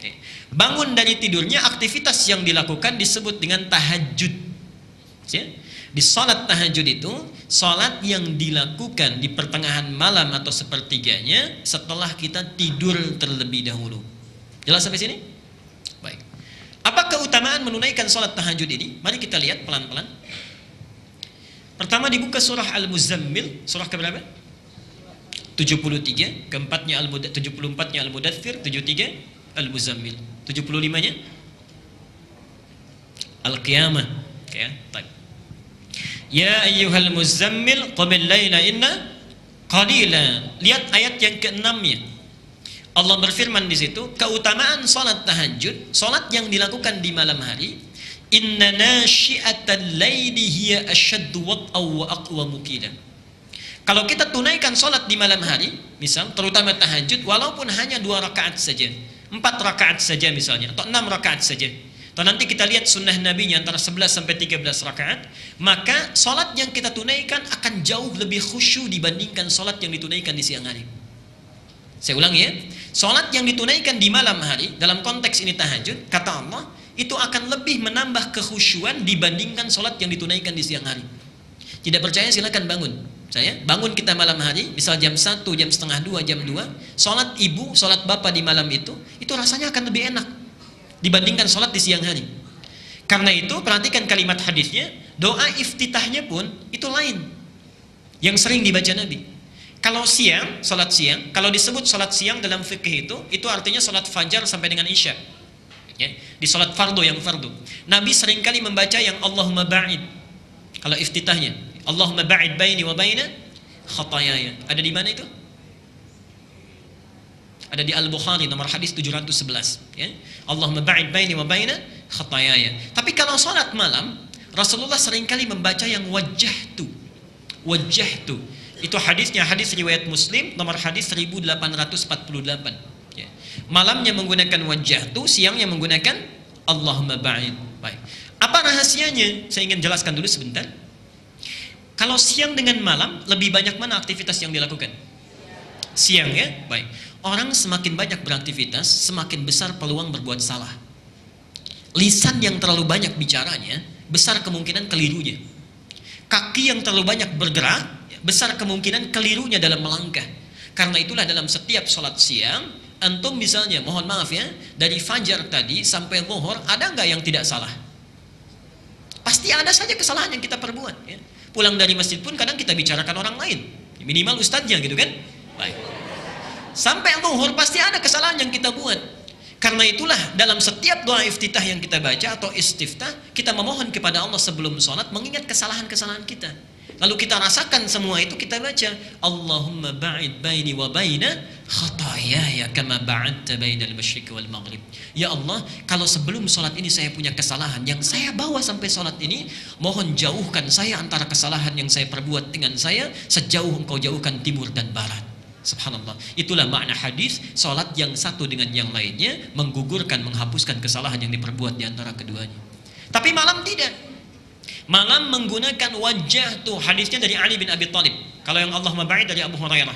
Bangun dari tidurnya, aktivitas yang dilakukan disebut dengan tahajud. Ya. Di sholat tahajud itu sholat yang dilakukan di pertengahan malam atau sepertiganya setelah kita tidur terlebih dahulu. Jelas sampai sini? Baik. Apa keutamaan menunaikan sholat tahajud ini? Mari kita lihat pelan-pelan. Pertama dibuka surah Al-Muzammil, surah keberapa? 73, keempatnya 74-nya Al-Mudaththir, 73 Al-Muzammil, 75-nya Al-Qiyamah. Ya, baik. Ya ayyuhal muzammil qumil laila inna qalila. Lihat ayat yang ke-6-nya. Allah berfirman di situ, keutamaan salat tahajud, salat yang dilakukan di malam hari, inna nasyi'atal laili hiya ashaddu wat'aw wa aqwamu qila. Kalau kita tunaikan salat di malam hari, misal terutama tahajud, walaupun hanya 2 rakaat saja, 4 rakaat saja misalnya, atau 6 rakaat saja, atau nanti kita lihat sunnah Nabi-nya antara 11 sampai 13 rakaat, maka salat yang kita tunaikan akan jauh lebih khusyuk dibandingkan salat yang ditunaikan di siang hari. Saya ulangi ya, salat yang ditunaikan di malam hari dalam konteks ini tahajud, kata Allah, itu akan lebih menambah kekhusyuan dibandingkan sholat yang ditunaikan di siang hari. Tidak percaya silakan bangun. Bangun kita malam hari, misal jam 1, jam setengah 2, jam 2, sholat ibu, sholat bapak di malam itu rasanya akan lebih enak dibandingkan sholat di siang hari. Karena itu perhatikan kalimat hadisnya, doa iftitahnya pun itu lain yang sering dibaca Nabi. Kalau siang, sholat siang, kalau disebut sholat siang dalam fikih itu artinya sholat fajar sampai dengan isya. Ya, di sholat fardu yang fardu. Nabi seringkali membaca yang Allahumma ba'id. Kalau iftitahnya, Allahumma ba'id baini wa baina khatayaya. Ada di mana itu? Ada di Al-Bukhari nomor hadis 711. Ya. Allahumma ba'id baini wa baina khatayaya. Tapi kalau sholat malam, Rasulullah seringkali membaca yang wajjahtu. Itu hadisnya, hadis riwayat Muslim nomor hadis 1848. Ya. Malamnya menggunakan wajjahtu, siangnya menggunakan Allahumma ba'id. Baik. Apa rahasianya? Saya ingin jelaskan dulu sebentar. Kalau siang dengan malam, lebih banyak mana aktivitas yang dilakukan? Siang, ya? Baik. Orang semakin banyak beraktivitas, semakin besar peluang berbuat salah. Lisan yang terlalu banyak bicaranya, besar kemungkinan kelirunya. Kaki yang terlalu banyak bergerak, besar kemungkinan kelirunya dalam melangkah. Karena itulah dalam setiap sholat siang, antum misalnya, mohon maaf ya, dari fajar tadi sampai zuhur, ada nggak yang tidak salah? Pasti ada saja kesalahan yang kita perbuat. Ya. Pulang dari masjid pun kadang kita bicarakan orang lain, minimal ustadznya gitu kan. Baik. Sampai zuhur pasti ada kesalahan yang kita buat. Karena itulah dalam setiap doa iftitah yang kita baca atau istiftah, kita memohon kepada Allah sebelum sholat mengingat kesalahan-kesalahan kita. Lalu kita rasakan semua itu, kita baca Allahumma ba'id baini wa baina khatayaya kama ba'adta bainal masyriq wal maghrib. Ya Allah, kalau sebelum sholat ini saya punya kesalahan yang saya bawa sampai sholat ini, mohon jauhkan saya antara kesalahan yang saya perbuat dengan saya sejauh engkau jauhkan timur dan barat. Subhanallah. Itulah makna hadis, sholat yang satu dengan yang lainnya menggugurkan, menghapuskan kesalahan yang diperbuat di antara keduanya. Tapi malam tidak. Malam menggunakan wajah tuh, hadisnya dari Ali bin Abi Thalib. Kalau yang Allahumma ba'id dari Abu Hurairah.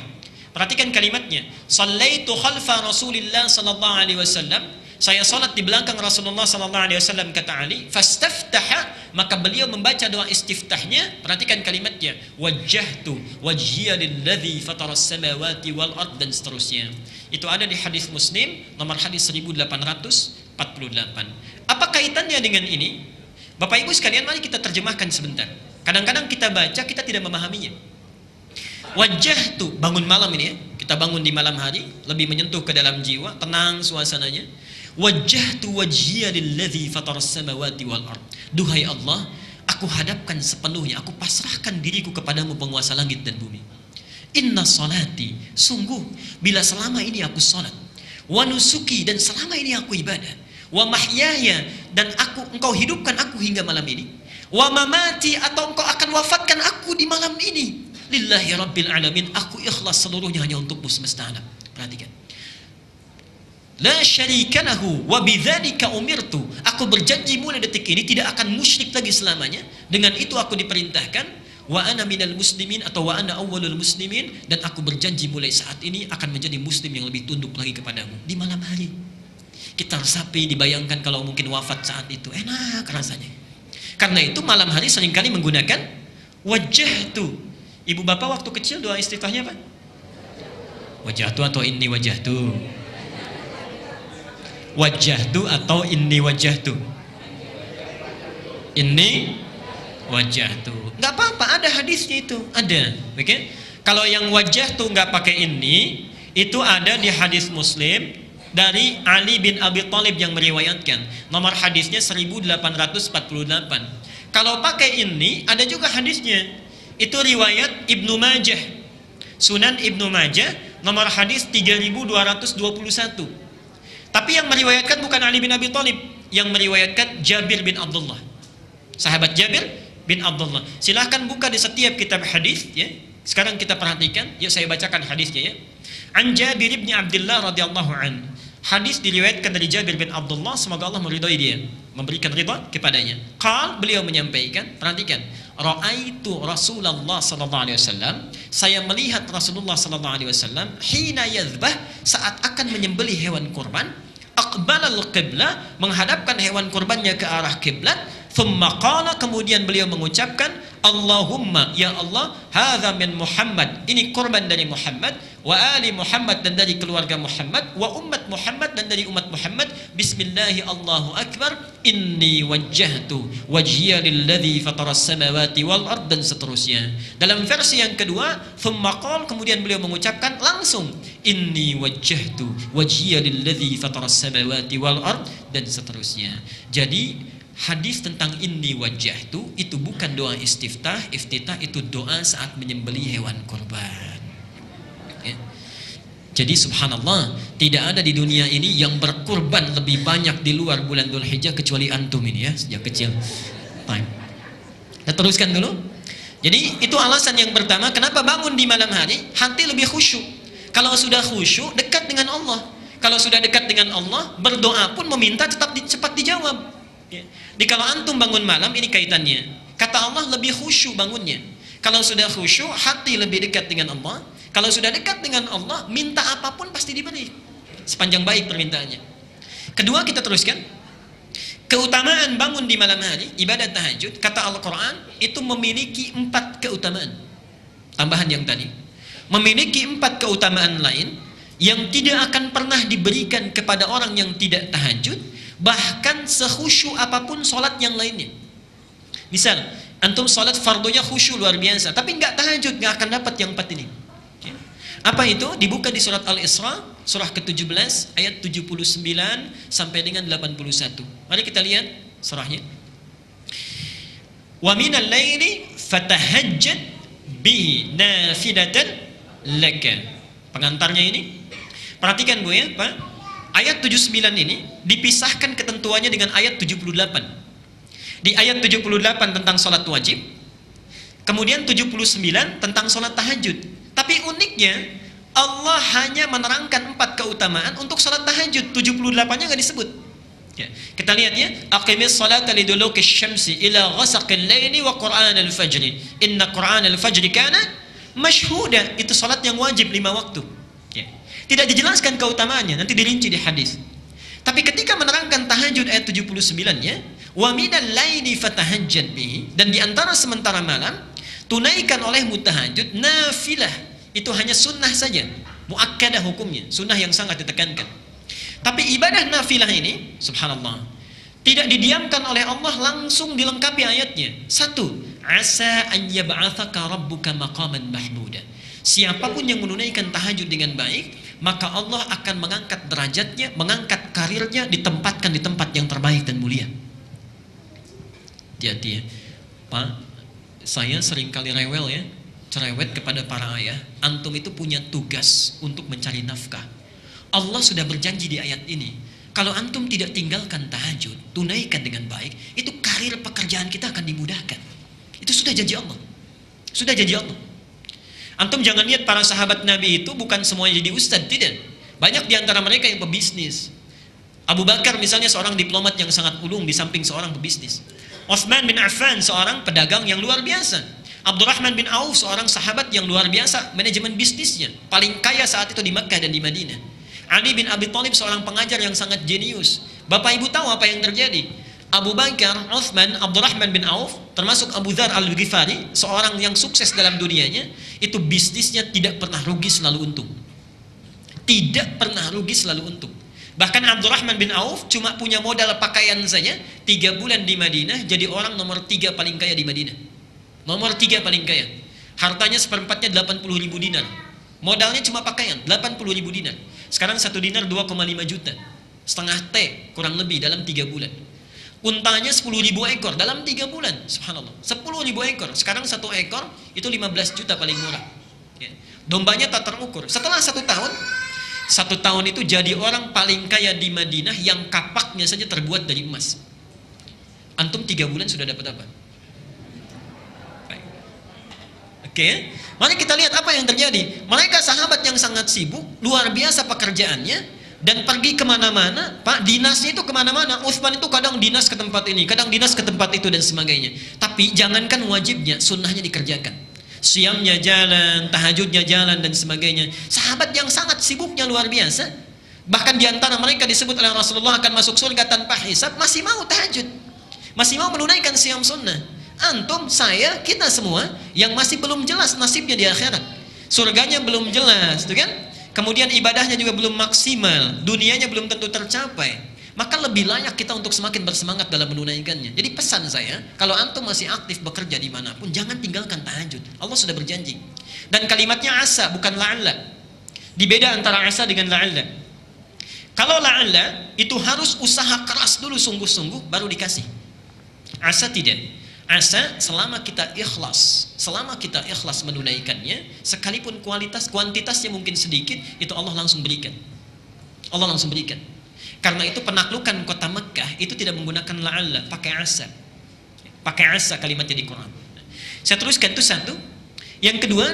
Perhatikan kalimatnya. Sallaitu khalfa Rasulillah sallallahu alaihi wasallam. Saya salat di belakang Rasulullah sallallahu alaihi wasallam, kata Ali, fastaftaha, maka beliau membaca doa istiftahnya. Perhatikan kalimatnya, wajjahtu wajhiya lilladzi fataras samawati wal ard, dan seterusnya. Itu ada di hadis Muslim nomor hadis 1848. Apa kaitannya dengan ini? Bapak Ibu sekalian, mari kita terjemahkan sebentar. Kadang-kadang kita baca, kita tidak memahaminya. Wajjahtu, bangun malam ini ya. Kita bangun di malam hari, lebih menyentuh ke dalam jiwa, tenang suasananya. Wajjahtu wajhiya lilladzi fataras samawati wal ard. Duhai Allah, aku hadapkan sepenuhnya, aku pasrahkan diriku kepadamu penguasa langit dan bumi. Inna salati, sungguh bila selama ini aku salat, wa nusuki, dan selama ini aku ibadah, wa mahyaya, dan engkau hidupkan aku hingga malam ini, wa mamati, atau engkau akan wafatkan aku di malam ini, lillahi rabbil alamin, aku ikhlas seluruhnya hanya untukmu semesta alam. Perhatikan, la syarika lahu wa bidzalika umirtu. Aku berjanji mulai detik ini tidak akan musyrik lagi selamanya. Dengan itu aku diperintahkan. Wa ana minal muslimin, atau wa ana awwalul muslimin, dan aku berjanji mulai saat ini akan menjadi muslim yang lebih tunduk lagi kepadamu. Di malam hari kita resapi, dibayangkan kalau mungkin wafat saat itu, enak rasanya. Karena itu malam hari seringkali menggunakan wajjahtu. Ibu bapak waktu kecil doa istiftahnya apa? Wajjahtu atau inni wajjahtu? Wajjahtu atau inni wajjahtu? Inni wajjahtu. Nggak apa-apa, ada hadisnya itu, ada. Oke? Kalau yang wajjahtu nggak pakai ini, itu ada di hadis Muslim dari Ali bin Abi Thalib yang meriwayatkan. Nomor hadisnya 1848. Kalau pakai ini, ada juga hadisnya. Itu riwayat Ibnu Majah, Sunan Ibnu Majah, nomor hadis 3221. Tapi yang meriwayatkan bukan Ali bin Abi Thalib, yang meriwayatkan Jabir bin Abdullah, sahabat Jabir bin Abdullah. Silahkan buka di setiap kitab hadis ya. Sekarang kita perhatikan, yuk saya bacakan hadisnya ya. An Jabir bin Abdullah radhiyallahu an. Hadis diriwayatkan dari Jabir bin Abdullah, semoga Allah meridhai dia, memberikan ridha kepadanya. Qal, beliau menyampaikan, perhatikan, ra'aitu Rasulullah sallallahu alaihi wasallam, saya melihat Rasulullah sallallahu alaihi wasallam hina yadhbah, saat akan menyembelih hewan kurban, fastaqbalal qiblah, menghadapkan hewan kurbannya ke arah kiblat. Thumma qala, kemudian beliau mengucapkan, Allahumma, ya Allah, hadza min Muhammad, ini kurban dari Muhammad, wa ali Muhammad, dan dari keluarga Muhammad, wa ummat Muhammad, dan dari umat Muhammad. Bismillahi Allahu akbar, inni wajjahtu wajhiya lilladzi fataras samawati wal ard, dan seterusnya. Dalam versi yang kedua, thumma qala, kemudian beliau mengucapkan langsung, inni wajjahtu wajhiya lilladzi fataras samawati wal ard, dan seterusnya. Jadi hadis tentang inni wajjahtu itu bukan doa istiftah. Iftitah itu doa saat menyembelih hewan kurban, ya. Jadi subhanallah, tidak ada di dunia ini yang berkurban lebih banyak di luar bulan Dzulhijjah kecuali antum ini, ya, sejak kecil. Time. Kita teruskan dulu. Jadi itu alasan yang pertama kenapa bangun di malam hari, hati lebih khusyuk. Kalau sudah khusyuk, dekat dengan Allah. Kalau sudah dekat dengan Allah, berdoa pun meminta cepat dijawab. Ya. Jadi kalau antum bangun malam, ini kaitannya. Kata Allah, lebih khusyuk bangunnya. Kalau sudah khusyuk, hati lebih dekat dengan Allah. Kalau sudah dekat dengan Allah, minta apapun pasti diberi, sepanjang baik permintaannya. Kedua, kita teruskan. Keutamaan bangun di malam hari, ibadat tahajud, kata Al-Quran, itu memiliki 4 keutamaan. Tambahan yang tadi. Memiliki 4 keutamaan lain yang tidak akan pernah diberikan kepada orang yang tidak tahajud, bahkan sekhusyuk apapun sholat yang lainnya. Misal, antum sholat fardunya khusyuk luar biasa, tapi nggak tahajud, nggak akan dapat yang 4 ini. Apa itu? Dibuka di surat Al-Isra, surah ke-17, ayat 79 sampai dengan 81. Mari kita lihat surahnya. Wa minal laili fatahajjad bihi nafilatan laka. Pengantarnya ini, perhatikan Bu ya, Pak. Ayat 79 ini dipisahkan ketentuannya dengan ayat 78. Di ayat 78 tentang sholat wajib, kemudian 79 tentang sholat tahajud. Tapi uniknya, Allah hanya menerangkan 4 keutamaan untuk sholat tahajud, 78-nya nggak disebut. Ya. Kita lihat ya, aqimis sholata liduluki syamsi ila ghasaqil laili wa qur'anal fajri. Inna qur'anal fajri kana mashhuda. Itu sholat yang wajib 5 waktu. Ya. Tidak dijelaskan keutamaannya, nanti dirinci di hadis. Tapi ketika menerangkan tahajud ayat 79-nya, wa minal laili fatahajjad bihi, dan di antara sementara malam tunaikan olehmu tahajud nafilah. Itu hanya sunnah saja, muakkadah hukumnya, sunnah yang sangat ditekankan. Tapi ibadah nafilah ini, subhanallah, tidak didiamkan oleh Allah, langsung dilengkapi ayatnya. 1, asa an yab'atsaka rabbuka maqaman mahmuda. Siapapun yang menunaikan tahajud dengan baik, maka Allah akan mengangkat derajatnya, mengangkat karirnya, ditempatkan di tempat yang terbaik dan mulia. Hati-hati ya, Pak, saya seringkali rewel ya, cerewet kepada para ayah. Antum itu punya tugas untuk mencari nafkah. Allah sudah berjanji di ayat ini, kalau antum tidak tinggalkan tahajud, tunaikan dengan baik, itu karir pekerjaan kita akan dimudahkan. Itu sudah janji Allah. Sudah janji Allah. Antum jangan lihat para sahabat Nabi itu bukan semuanya jadi ustadz, tidak. Banyak di antara mereka yang pebisnis. Abu Bakar misalnya seorang diplomat yang sangat ulung di samping seorang pebisnis. Utsman bin Affan seorang pedagang yang luar biasa. Abdurrahman bin Auf seorang sahabat yang luar biasa manajemen bisnisnya, paling kaya saat itu di Makkah dan di Madinah. Ali bin Abi Thalib seorang pengajar yang sangat jenius. Bapak Ibu tahu apa yang terjadi? Abu Bakar, Utsman, Abdurrahman bin Auf, termasuk Abu Dzar Al-Ghifari, seorang yang sukses dalam dunianya, itu bisnisnya tidak pernah rugi, selalu untung. Tidak pernah rugi, selalu untung. Bahkan Abdurrahman bin Auf cuma punya modal pakaian saja, 3 bulan di Madinah, jadi orang nomor 3 paling kaya di Madinah. Nomor 3 paling kaya. Hartanya seperempatnya 80.000 dinar. Modalnya cuma pakaian, 80.000 dinar. Sekarang 1 dinar 2,5 juta. Setengah T kurang lebih dalam 3 bulan. Untanya 10.000 ekor dalam 3 bulan. Subhanallah. 10.000 ekor. Sekarang 1 ekor itu 15 juta paling murah. Ya. Dombanya tak terukur. Setelah 1 tahun, 1 tahun itu jadi orang paling kaya di Madinah yang kapaknya saja terbuat dari emas. Antum 3 bulan sudah dapat apa? Oke, mari kita lihat apa yang terjadi. Mereka sahabat yang sangat sibuk, luar biasa pekerjaannya, dan pergi kemana-mana. Pak, dinasnya itu kemana-mana. Utsman itu kadang dinas ke tempat ini, kadang dinas ke tempat itu, dan sebagainya. Tapi jangankan wajibnya, sunnahnya dikerjakan. Siamnya jalan, tahajudnya jalan, dan sebagainya. Sahabat yang sangat sibuknya luar biasa, Bahkan di antara mereka disebut oleh Rasulullah akan masuk surga tanpa hisab, masih mau tahajud, masih mau menunaikan siam sunnah. Antum, saya, kita semua yang masih belum jelas nasibnya di akhirat, surganya belum jelas, tuh kan? Kemudian ibadahnya juga belum maksimal, dunianya belum tentu tercapai. Maka lebih layak kita untuk semakin bersemangat dalam menunaikannya. Jadi pesan saya, kalau antum masih aktif bekerja dimanapun, jangan tinggalkan tahajud. Allah sudah berjanji. Dan kalimatnya asa, bukan la'alla. Dibeda antara asa dengan la'alla. Kalau la'alla, itu harus usaha keras dulu sungguh-sungguh, baru dikasih. Asa tidak. Asa selama kita ikhlas menunaikannya, sekalipun kuantitasnya mungkin sedikit, itu Allah langsung berikan. Allah langsung berikan. Karena itu penaklukan kota Mekkah itu tidak menggunakan la'alla, pakai asa. Pakai asa kalimatnya di Quran. Saya teruskan, itu satu. Yang kedua,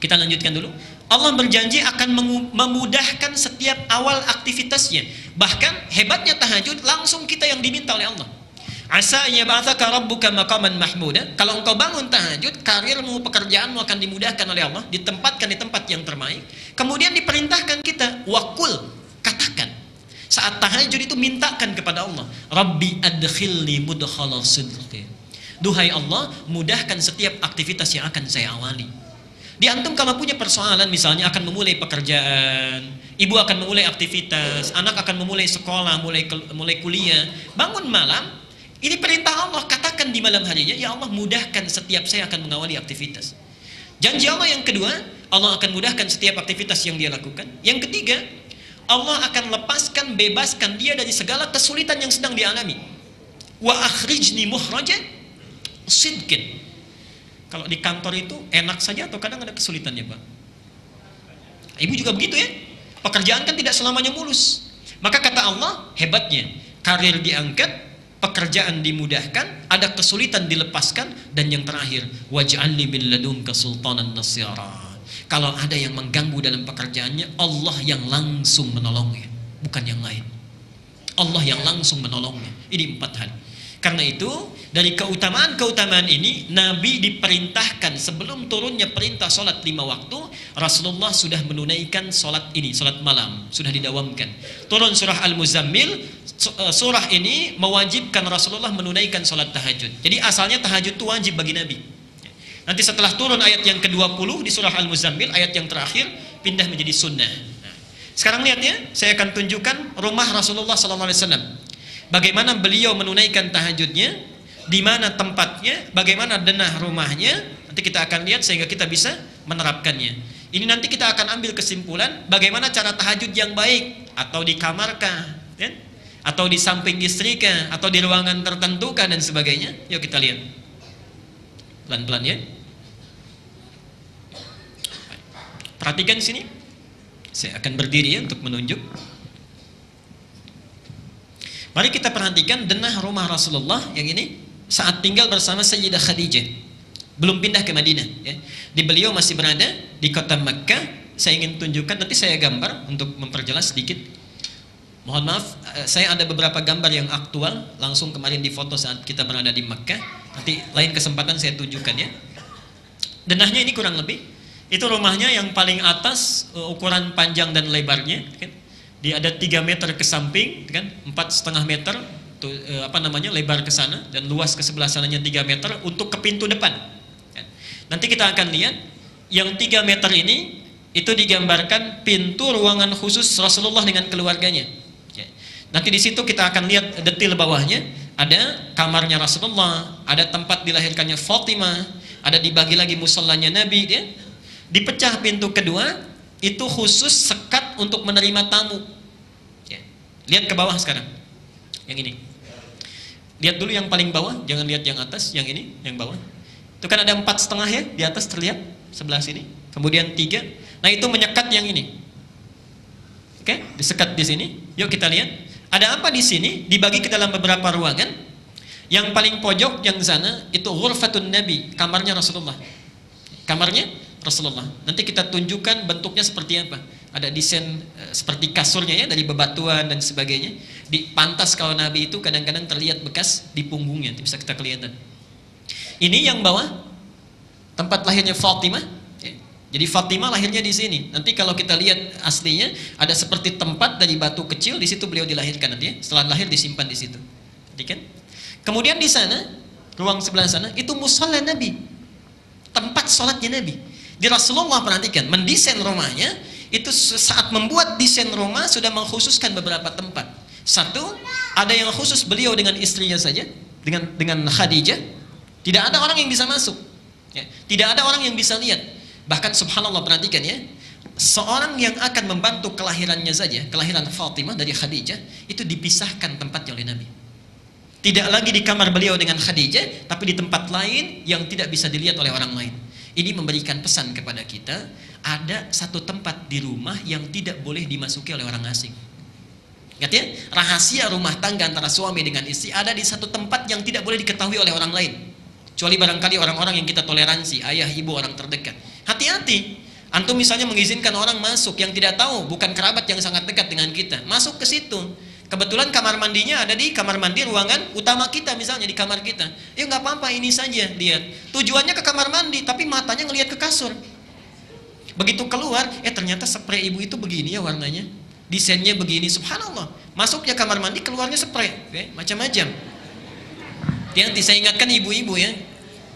kita lanjutkan dulu. Allah berjanji akan memudahkan setiap awal aktivitasnya. Bahkan hebatnya tahajud, langsung kita yang diminta oleh Allah. Asa yab'atsaka rabbuka maqaman mahmuda. Kalau engkau bangun tahajud, karirmu, pekerjaanmu akan dimudahkan oleh Allah, ditempatkan di tempat yang terbaik. Kemudian diperintahkan kita, waqul, katakan. Saat tahajud itu mintakan kepada Allah, Rabbi adkhilni mudkhala sidqi. Duhai Allah, mudahkan setiap aktivitas yang akan saya awali. Di antum kalau punya persoalan, misalnya akan memulai pekerjaan, ibu akan memulai aktivitas, anak akan memulai sekolah, mulai kuliah, bangun malam, ini perintah Allah, katakan di malam harinya, ya Allah mudahkan setiap saya akan mengawali aktivitas. Janji Allah yang kedua, Allah akan mudahkan setiap aktivitas yang dia lakukan. Yang ketiga, Allah akan lepaskan, bebaskan dia dari segala kesulitan yang sedang dialami. Wa akhrijni mukhraja sidqin. Kalau di kantor itu enak saja atau kadang ada kesulitannya, Pak? Ibu juga begitu ya? Pekerjaan kan tidak selamanya mulus. Maka kata Allah, hebatnya, karir diangkat, pekerjaan dimudahkan, ada kesulitan dilepaskan, dan yang terakhir, waj'alni min ladunka sultanan nasyara. Kalau ada yang mengganggu dalam pekerjaannya, Allah yang langsung menolongnya, bukan yang lain. Allah yang langsung menolongnya. Ini 4 hal. Karena itu, dari keutamaan-keutamaan ini, Nabi diperintahkan sebelum turunnya perintah sholat 5 waktu, Rasulullah sudah menunaikan sholat ini, sholat malam, sudah didawamkan. Turun surah Al-Muzammil, surah ini mewajibkan Rasulullah menunaikan sholat tahajud. Jadi asalnya tahajud itu wajib bagi Nabi. Nanti setelah turun ayat yang ke-20 di surah Al-Muzammil, ayat yang terakhir, pindah menjadi sunnah. Nah, sekarang lihat ya, saya akan tunjukkan rumah Rasulullah SAW. Bagaimana beliau menunaikan tahajudnya, di mana tempatnya, bagaimana denah rumahnya. Nanti kita akan lihat sehingga kita bisa menerapkannya. Ini nanti kita akan ambil kesimpulan bagaimana cara tahajud yang baik, atau di kamarkah, ya? Atau di samping istrikah, atau di ruangan tertentukah, dan sebagainya. Yuk kita lihat pelan-pelan ya. Perhatikan sini. Saya akan berdiri ya untuk menunjuk. Mari kita perhatikan denah rumah Rasulullah yang ini saat tinggal bersama Sayyidah Khadijah. Belum pindah ke Madinah ya. Di beliau masih berada di kota Makkah. Saya ingin tunjukkan, nanti saya gambar untuk memperjelas sedikit. Mohon maaf, saya ada beberapa gambar yang aktual langsung kemarin di foto saat kita berada di Makkah. Nanti lain kesempatan saya tunjukkan ya. Denahnya ini kurang lebih. Itu rumahnya yang paling atas, ukuran panjang dan lebarnya kan? Dia ada 3 meter ke samping kan? 4,5 meter tuh, lebar ke sana, dan luas ke sebelah sananya 3 meter untuk ke pintu depan kan? Nanti kita akan lihat yang 3 meter ini itu digambarkan pintu ruangan khusus Rasulullah dengan keluarganya ya. Nanti di situ kita akan lihat detail bawahnya, ada kamarnya Rasulullah, ada tempat dilahirkannya Fatimah, ada dibagi lagi musallanya Nabi ya. Dipecah pintu kedua, itu khusus sekat untuk menerima tamu ya. Lihat ke bawah sekarang, yang ini. Lihat dulu yang paling bawah, jangan lihat yang atas, yang ini, yang bawah. Itu kan ada 4,5 ya, di atas terlihat, sebelah sini. Kemudian 3, nah itu menyekat yang ini. Oke, disekat di sini. Yuk kita lihat, ada apa di sini, dibagi ke dalam beberapa ruangan. Yang paling pojok, yang sana, itu ghurfatun Nabi, kamarnya Rasulullah. Kamarnya Rasulullah. Nanti kita tunjukkan bentuknya seperti apa. Ada desain seperti kasurnya ya, dari bebatuan dan sebagainya. Di pantas kalau Nabi itu kadang-kadang terlihat bekas di punggungnya, bisa kita kelihatan. Ini yang bawah, tempat lahirnya Fatimah. Jadi Fatimah lahirnya di sini. Nanti kalau kita lihat aslinya ada seperti tempat dari batu kecil, di situ beliau dilahirkan nanti ya. Setelah lahir disimpan di situ. Jadi kan? Kemudian di sana, ruang sebelah sana itu musalla Nabi. Tempat sholatnya Nabi. Di Rasulullah perhatikan, mendesain rumahnya itu saat membuat desain rumah sudah mengkhususkan beberapa tempat. Satu, ada yang khusus beliau dengan istrinya saja, dengan Khadijah. Tidak ada orang yang bisa masuk. Ya. Tidak ada orang yang bisa lihat. Bahkan subhanallah perhatikan ya, seorang yang akan membantu kelahirannya saja, kelahiran Fatimah dari Khadijah, itu dipisahkan tempatnya oleh Nabi. Tidak lagi di kamar beliau dengan Khadijah, tapi di tempat lain yang tidak bisa dilihat oleh orang lain. Ini memberikan pesan kepada kita, ada satu tempat di rumah yang tidak boleh dimasuki oleh orang asing. Ingat ya, rahasia rumah tangga antara suami dengan istri ada di satu tempat yang tidak boleh diketahui oleh orang lain. Kecuali barangkali orang-orang yang kita toleransi, ayah, ibu, orang terdekat. Hati-hati, antum misalnya mengizinkan orang masuk yang tidak tahu, bukan kerabat yang sangat dekat dengan kita, masuk ke situ. Kebetulan kamar mandinya ada di kamar mandi ruangan utama kita, misalnya di kamar kita. Ya nggak apa-apa, ini saja lihat. Tujuannya ke kamar mandi, tapi matanya ngelihat ke kasur. Begitu keluar, ternyata spray ibu itu begini ya warnanya, desainnya begini, subhanallah. Masuknya kamar mandi, keluarnya spray, macam-macam. Nanti saya ingatkan ibu-ibu ya,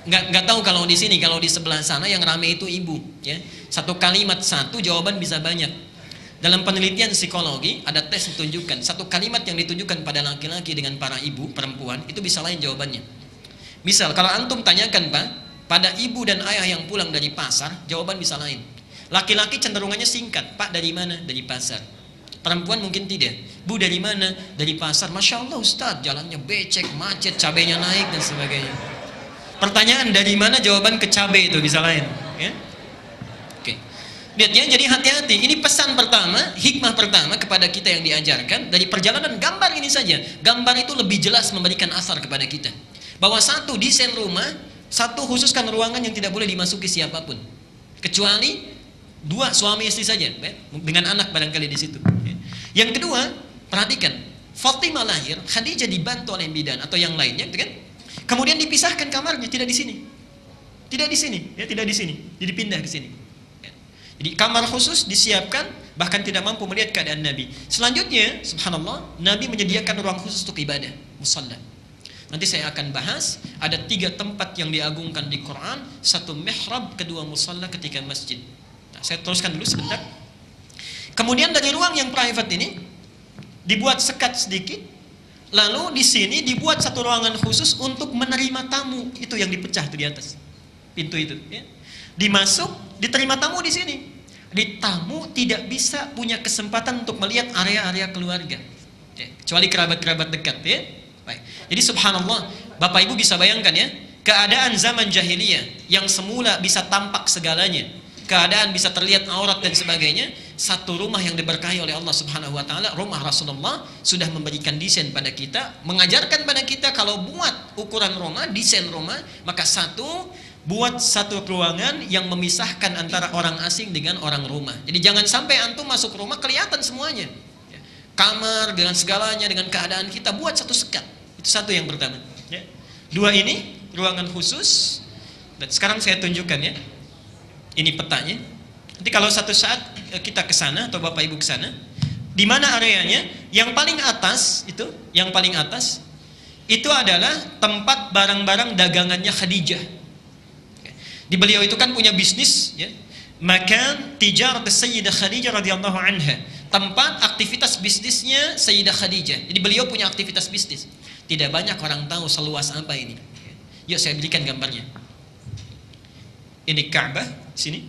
nggak tahu kalau di sini, kalau di sebelah sana yang rame itu ibu ya. Satu kalimat satu jawaban bisa banyak. Dalam penelitian psikologi ada tes ditunjukkan, satu kalimat yang ditujukan pada laki-laki dengan para ibu perempuan itu bisa lain jawabannya. Misal kalau antum tanyakan Pak pada ibu dan ayah yang pulang dari pasar, jawaban bisa lain. Laki-laki cenderungannya singkat, Pak dari mana? Dari pasar. Perempuan mungkin tidak. Bu dari mana? Dari pasar. Masya Allah Ustadz, jalannya becek, macet, cabenya naik dan sebagainya. Pertanyaan dari mana, jawaban ke cabai itu bisa lain ya? Oke. Lihat ya, jadi hati-hati. Ini pesan pertama, hikmah pertama kepada kita yang diajarkan dari perjalanan gambar ini saja. Gambar itu lebih jelas memberikan asar kepada kita bahwa satu, desain rumah, satu, khususkan ruangan yang tidak boleh dimasuki siapapun kecuali dua suami istri saja dengan anak barangkali di situ. Yang kedua, perhatikan, Fatimah lahir, Khadijah dibantu oleh bidan atau yang lainnya, gitu kan? Kemudian dipisahkan kamarnya, tidak di sini, tidak di sini, ya tidak di sini, jadi pindah ke sini. Jadi kamar khusus disiapkan, bahkan tidak mampu melihat keadaan Nabi. Selanjutnya, subhanallah, Nabi menyediakan ruang khusus untuk ibadah, musalla. Nanti saya akan bahas, ada 3 tempat yang diagungkan di Quran, 1 mihrab, kedua musalla ketika masjid. Nah, saya teruskan dulu sebentar. Kemudian dari ruang yang private ini dibuat sekat sedikit, lalu di sini dibuat satu ruangan khusus untuk menerima tamu. Itu yang dipecah tuh di atas pintu itu. Ya. Dimasuk, diterima tamu di sini. Di tamu tidak bisa punya kesempatan untuk melihat area-area keluarga, ya, kecuali kerabat-kerabat dekat. Ya. Baik. Jadi subhanallah, Bapak Ibu bisa bayangkan ya, keadaan zaman jahiliyah yang semula bisa tampak segalanya, keadaan bisa terlihat aurat dan sebagainya. Satu rumah yang diberkahi oleh Allah Subhanahu wa taala, rumah Rasulullah, sudah memberikan desain pada kita, mengajarkan pada kita kalau buat ukuran rumah, desain rumah, maka satu, buat satu ruangan yang memisahkan antara orang asing dengan orang rumah. Jadi jangan sampai antum masuk rumah kelihatan semuanya. Kamar dengan segalanya, dengan keadaan kita, buat satu sekat. Itu satu yang pertama. Ya. 2 ini ruangan khusus. Dan sekarang saya tunjukkan ya. Ini petanya. Nanti kalau satu saat kita ke sana atau Bapak Ibu ke sana, di mana areanya? Yang paling atas itu, yang paling atas itu adalah tempat barang-barang dagangannya Khadijah. Di beliau itu kan punya bisnis, ya. Makan tijarat Sayyidah Khadijah radhiyallahu anha. Tempat aktivitas bisnisnya Sayyidah Khadijah. Jadi beliau punya aktivitas bisnis. Tidak banyak orang tahu seluas apa ini. Yuk saya berikan gambarnya. Ini Ka'bah sini.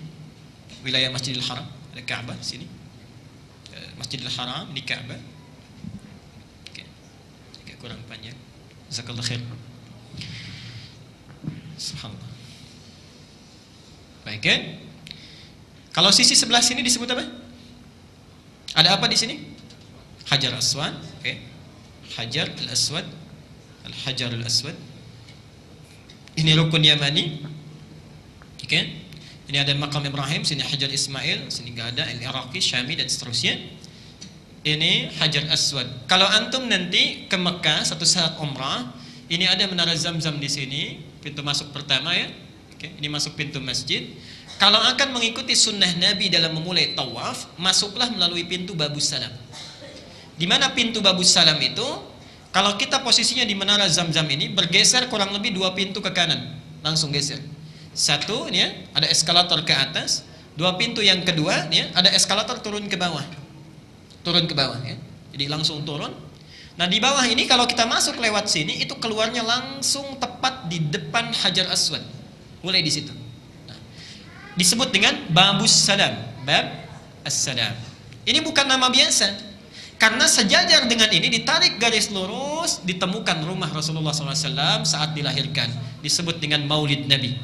Wilayah Masjidil Haram, ada Ka'bah sini. Masjidil Haram, ini Ka'bah. Oke. Agak kurang panjang. Jazakallahu khair. Subhanallah. Baik ya. Kalau sisi sebelah sini disebut apa? Ada apa di sini? Hajar Aswad, oke. Hajar Al-Aswad, Al-Hajar Al-Aswad. Ini rukun Yamani. Oke. Ini ada makam Ibrahim, sini Hajar Ismail, sini enggak ada, ini Iraqi, Syami dan seterusnya. Ini Hajar Aswad. Kalau antum nanti ke Mekah satu saat umrah, ini ada menara Zam-Zam di sini, pintu masuk pertama ya. Oke, ini masuk pintu masjid. kalau akan mengikuti sunnah Nabi dalam memulai tawaf, masuklah melalui pintu Babus Salam. Di mana pintu Babus Salam itu, kalau kita posisinya di Menara Zam-Zam ini, bergeser kurang lebih 2 pintu ke kanan, langsung geser. Satu, ya, ada eskalator ke atas. 2 pintu yang kedua, ya, ada eskalator turun ke bawah. Turun ke bawah, ya. Jadi langsung turun. Nah, di bawah ini kalau kita masuk lewat sini, itu keluarnya langsung tepat di depan Hajar Aswad. Mulai di situ. Disebut dengan Babus Salam, Bab As-Salam. Ini bukan nama biasa, karena sejajar dengan ini ditarik garis lurus, ditemukan rumah Rasulullah SAW saat dilahirkan, disebut dengan Maulid Nabi.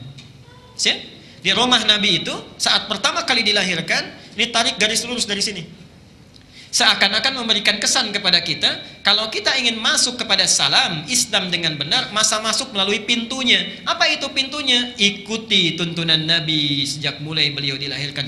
Di rumah Nabi itu saat pertama kali dilahirkan, ditarik garis lurus dari sini, seakan-akan memberikan kesan kepada kita, kalau kita ingin masuk kepada salam Islam dengan benar, masa masuk melalui pintunya. Apa itu pintunya? Ikuti tuntunan Nabi sejak mulai beliau dilahirkan